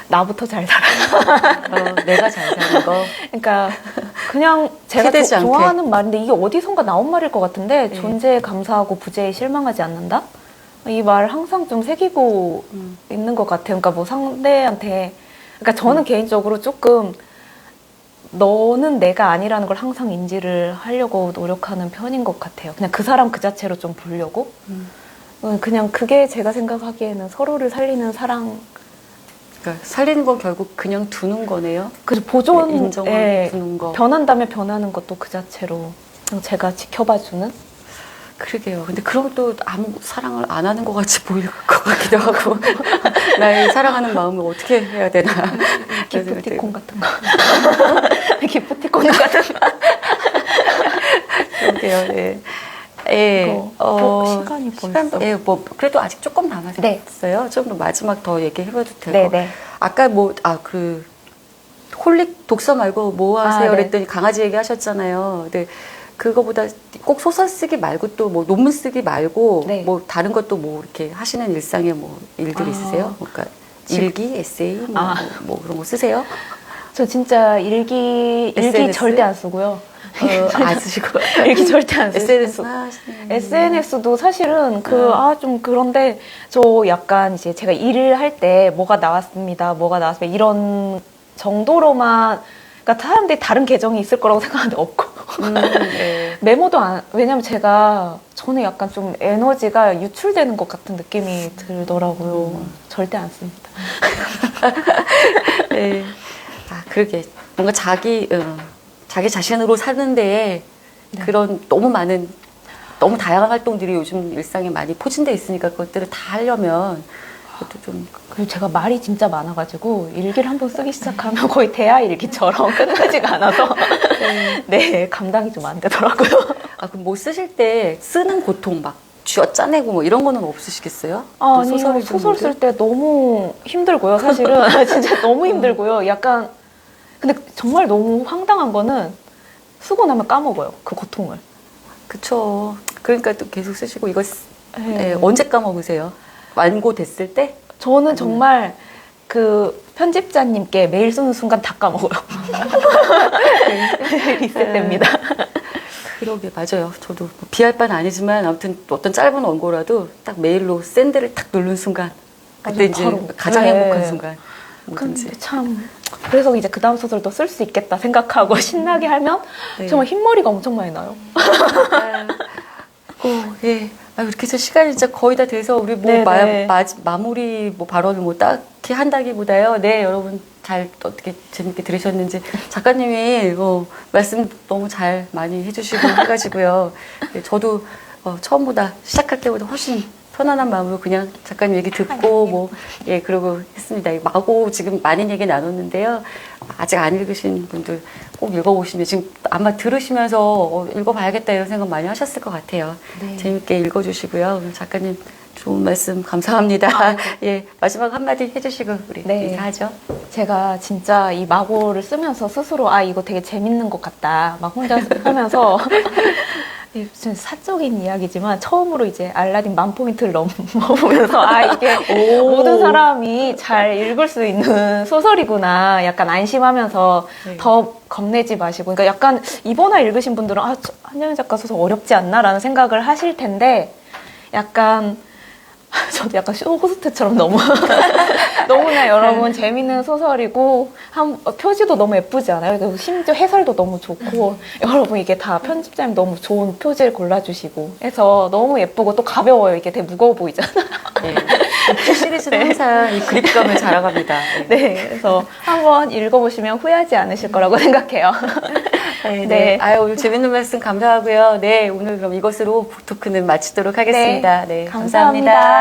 나부터 잘 살아. 내가 잘 사는 거. 그러니까 그냥 제가 티되지 않게. 좋아하는 말인데 이게 어디선가 나온 말일 것 같은데, 네. 존재에 감사하고 부재에 실망하지 않는다? 이 말 항상 좀 새기고 있는 것 같아요. 그러니까 뭐 상대한테, 그러니까 저는 개인적으로 조금 너는 내가 아니라는 걸 항상 인지를 하려고 노력하는 편인 것 같아요. 그냥 그 사람 그 자체로 좀 보려고. 그냥 그게 제가 생각하기에는 서로를 살리는 사랑. 그러니까 살리는 건 결국 그냥 두는 거네요. 그래서 보존, 인정을 두는 거. 변한다면 변하는 것도 그 자체로 그냥 제가 지켜봐주는. 그러게요. 근데 그럼 또 아무 사랑을 안 하는 것 같이 보일 것 같기도 하고. 나의 사랑하는 마음을 어떻게 해야 되나. 기프티콘 같은 거. 기프티콘 같은 거. 그러게요. 네. 예. 시간이 벌써. 예, 뭐 그래도 아직 조금 남았어요. 네. 좀 더 마지막 더 얘기해봐도 되고. 네네. 아까 홀릭 독서 말고 뭐 하세요? 네. 그랬더니 강아지 얘기 하셨잖아요. 근데 그거보다 꼭 소설 쓰기 말고 또 뭐 논문 쓰기 말고 네. 뭐 다른 것도 뭐 이렇게 하시는 일상에 뭐 일들이 있으세요? 그러니까 일기, 에세이 뭐 그런 거 쓰세요? 저 진짜 일기 SNS? 절대 안 쓰고요. 안 쓰시고 일기 절대 안 쓰고. SNS도 사실은 좀 그런데 저 약간 이제 제가 일을 할 때 뭐가 나왔습니다. 이런 정도로만, 그러니까 사람들이 다른 계정이 있을 거라고 생각하는데 없고. 네. 메모도 왜냐면 저는 약간 좀 에너지가 유출되는 것 같은 느낌이 들더라고요. 절대 안 씁니다. 네. 그러게. 뭔가 자기 자신으로 사는 데에 그런 너무 다양한 활동들이 요즘 일상에 많이 포진돼 있으니까 그것들을 다 하려면 그것도 좀. 그리고 제가 말이 진짜 많아가지고 일기를 한번 쓰기 시작하면 거의 대화 일기처럼 끝나지가 않아서 네, 감당이 좀 안 되더라고요. 그럼 뭐 쓰실 때 쓰는 고통 막 쥐어 짜내고 뭐 이런 거는 없으시겠어요? 아니요, 소설 쓸 때 너무 힘들고요, 사실은. 진짜 너무 힘들고요. 약간, 근데 정말 너무 황당한 거는 쓰고 나면 까먹어요, 그 고통을. 그쵸. 그러니까 또 계속 쓰시고 이거 언제 까먹으세요? 완고됐을 때? 저는 정말 그 편집자님께 메일 쓰는 순간 다 까먹어요. 리셋됩니다. 그러게, 맞아요. 저도 비할 바는 아니지만 아무튼 어떤 짧은 원고라도 딱 메일로 샌드를 탁 누른 순간 그때 이제 바로. 가장 네. 행복한 순간. 뭐든지. 근데 참 그래서 이제 그 다음 소설도 쓸 수 있겠다 생각하고 신나게 하면 네. 정말 흰머리가 엄청 많이 나요. 예. 이렇게 해서 시간이 진짜 거의 다 돼서 우리 뭐 네네. 마무리 뭐 발언을 뭐 딱히 한다기보다요. 네, 여러분 잘 어떻게 재밌게 들으셨는지 작가님이 말씀 너무 잘 많이 해주시고 해가지고요. 네, 저도 처음보다 시작할 때보다 훨씬 편안한 마음으로 그냥 작가님 얘기 듣고 그러고 했습니다. 마구 지금 많은 얘기 나눴는데요. 아직 안 읽으신 분들 꼭 읽어보시면 지금 아마 들으시면서 읽어봐야겠다 이런 생각 많이 하셨을 것 같아요. 네. 재밌게 읽어주시고요. 작가님 좋은 말씀 감사합니다. 예, 마지막 한마디 해주시고 우리 네. 인사하죠. 제가 진짜 이 마고를 쓰면서 스스로 이거 되게 재밌는 것 같다 막 혼자 하면서 무슨 사적인 이야기지만 처음으로 이제 알라딘 10,000포인트를 넘어보면서 이게 모든 사람이 잘 읽을 수 있는 소설이구나 약간 안심하면서 네. 더 겁내지 마시고 그러니까 약간 이번에 읽으신 분들은 한여인 작가 소설 어렵지 않나 라는 생각을 하실 텐데 약간 저도 약간 쇼호스트처럼 너무나 여러분 재밌는 소설이고 표지도 너무 예쁘지 않아요? 그리고 심지어 해설도 너무 좋고 여러분 이게 다 편집자님 너무 좋은 표지를 골라주시고 해서 너무 예쁘고 또 가벼워요. 이게 되게 무거워 보이잖아요. 네. 이 시리즈는 항상 이 그립감을 자랑합니다. 네, 그래서 한번 읽어보시면 후회하지 않으실 거라고 생각해요. 네. 오늘 재밌는 말씀 감사하고요. 네, 오늘 그럼 이것으로 북토크는 마치도록 하겠습니다. 네, 감사합니다.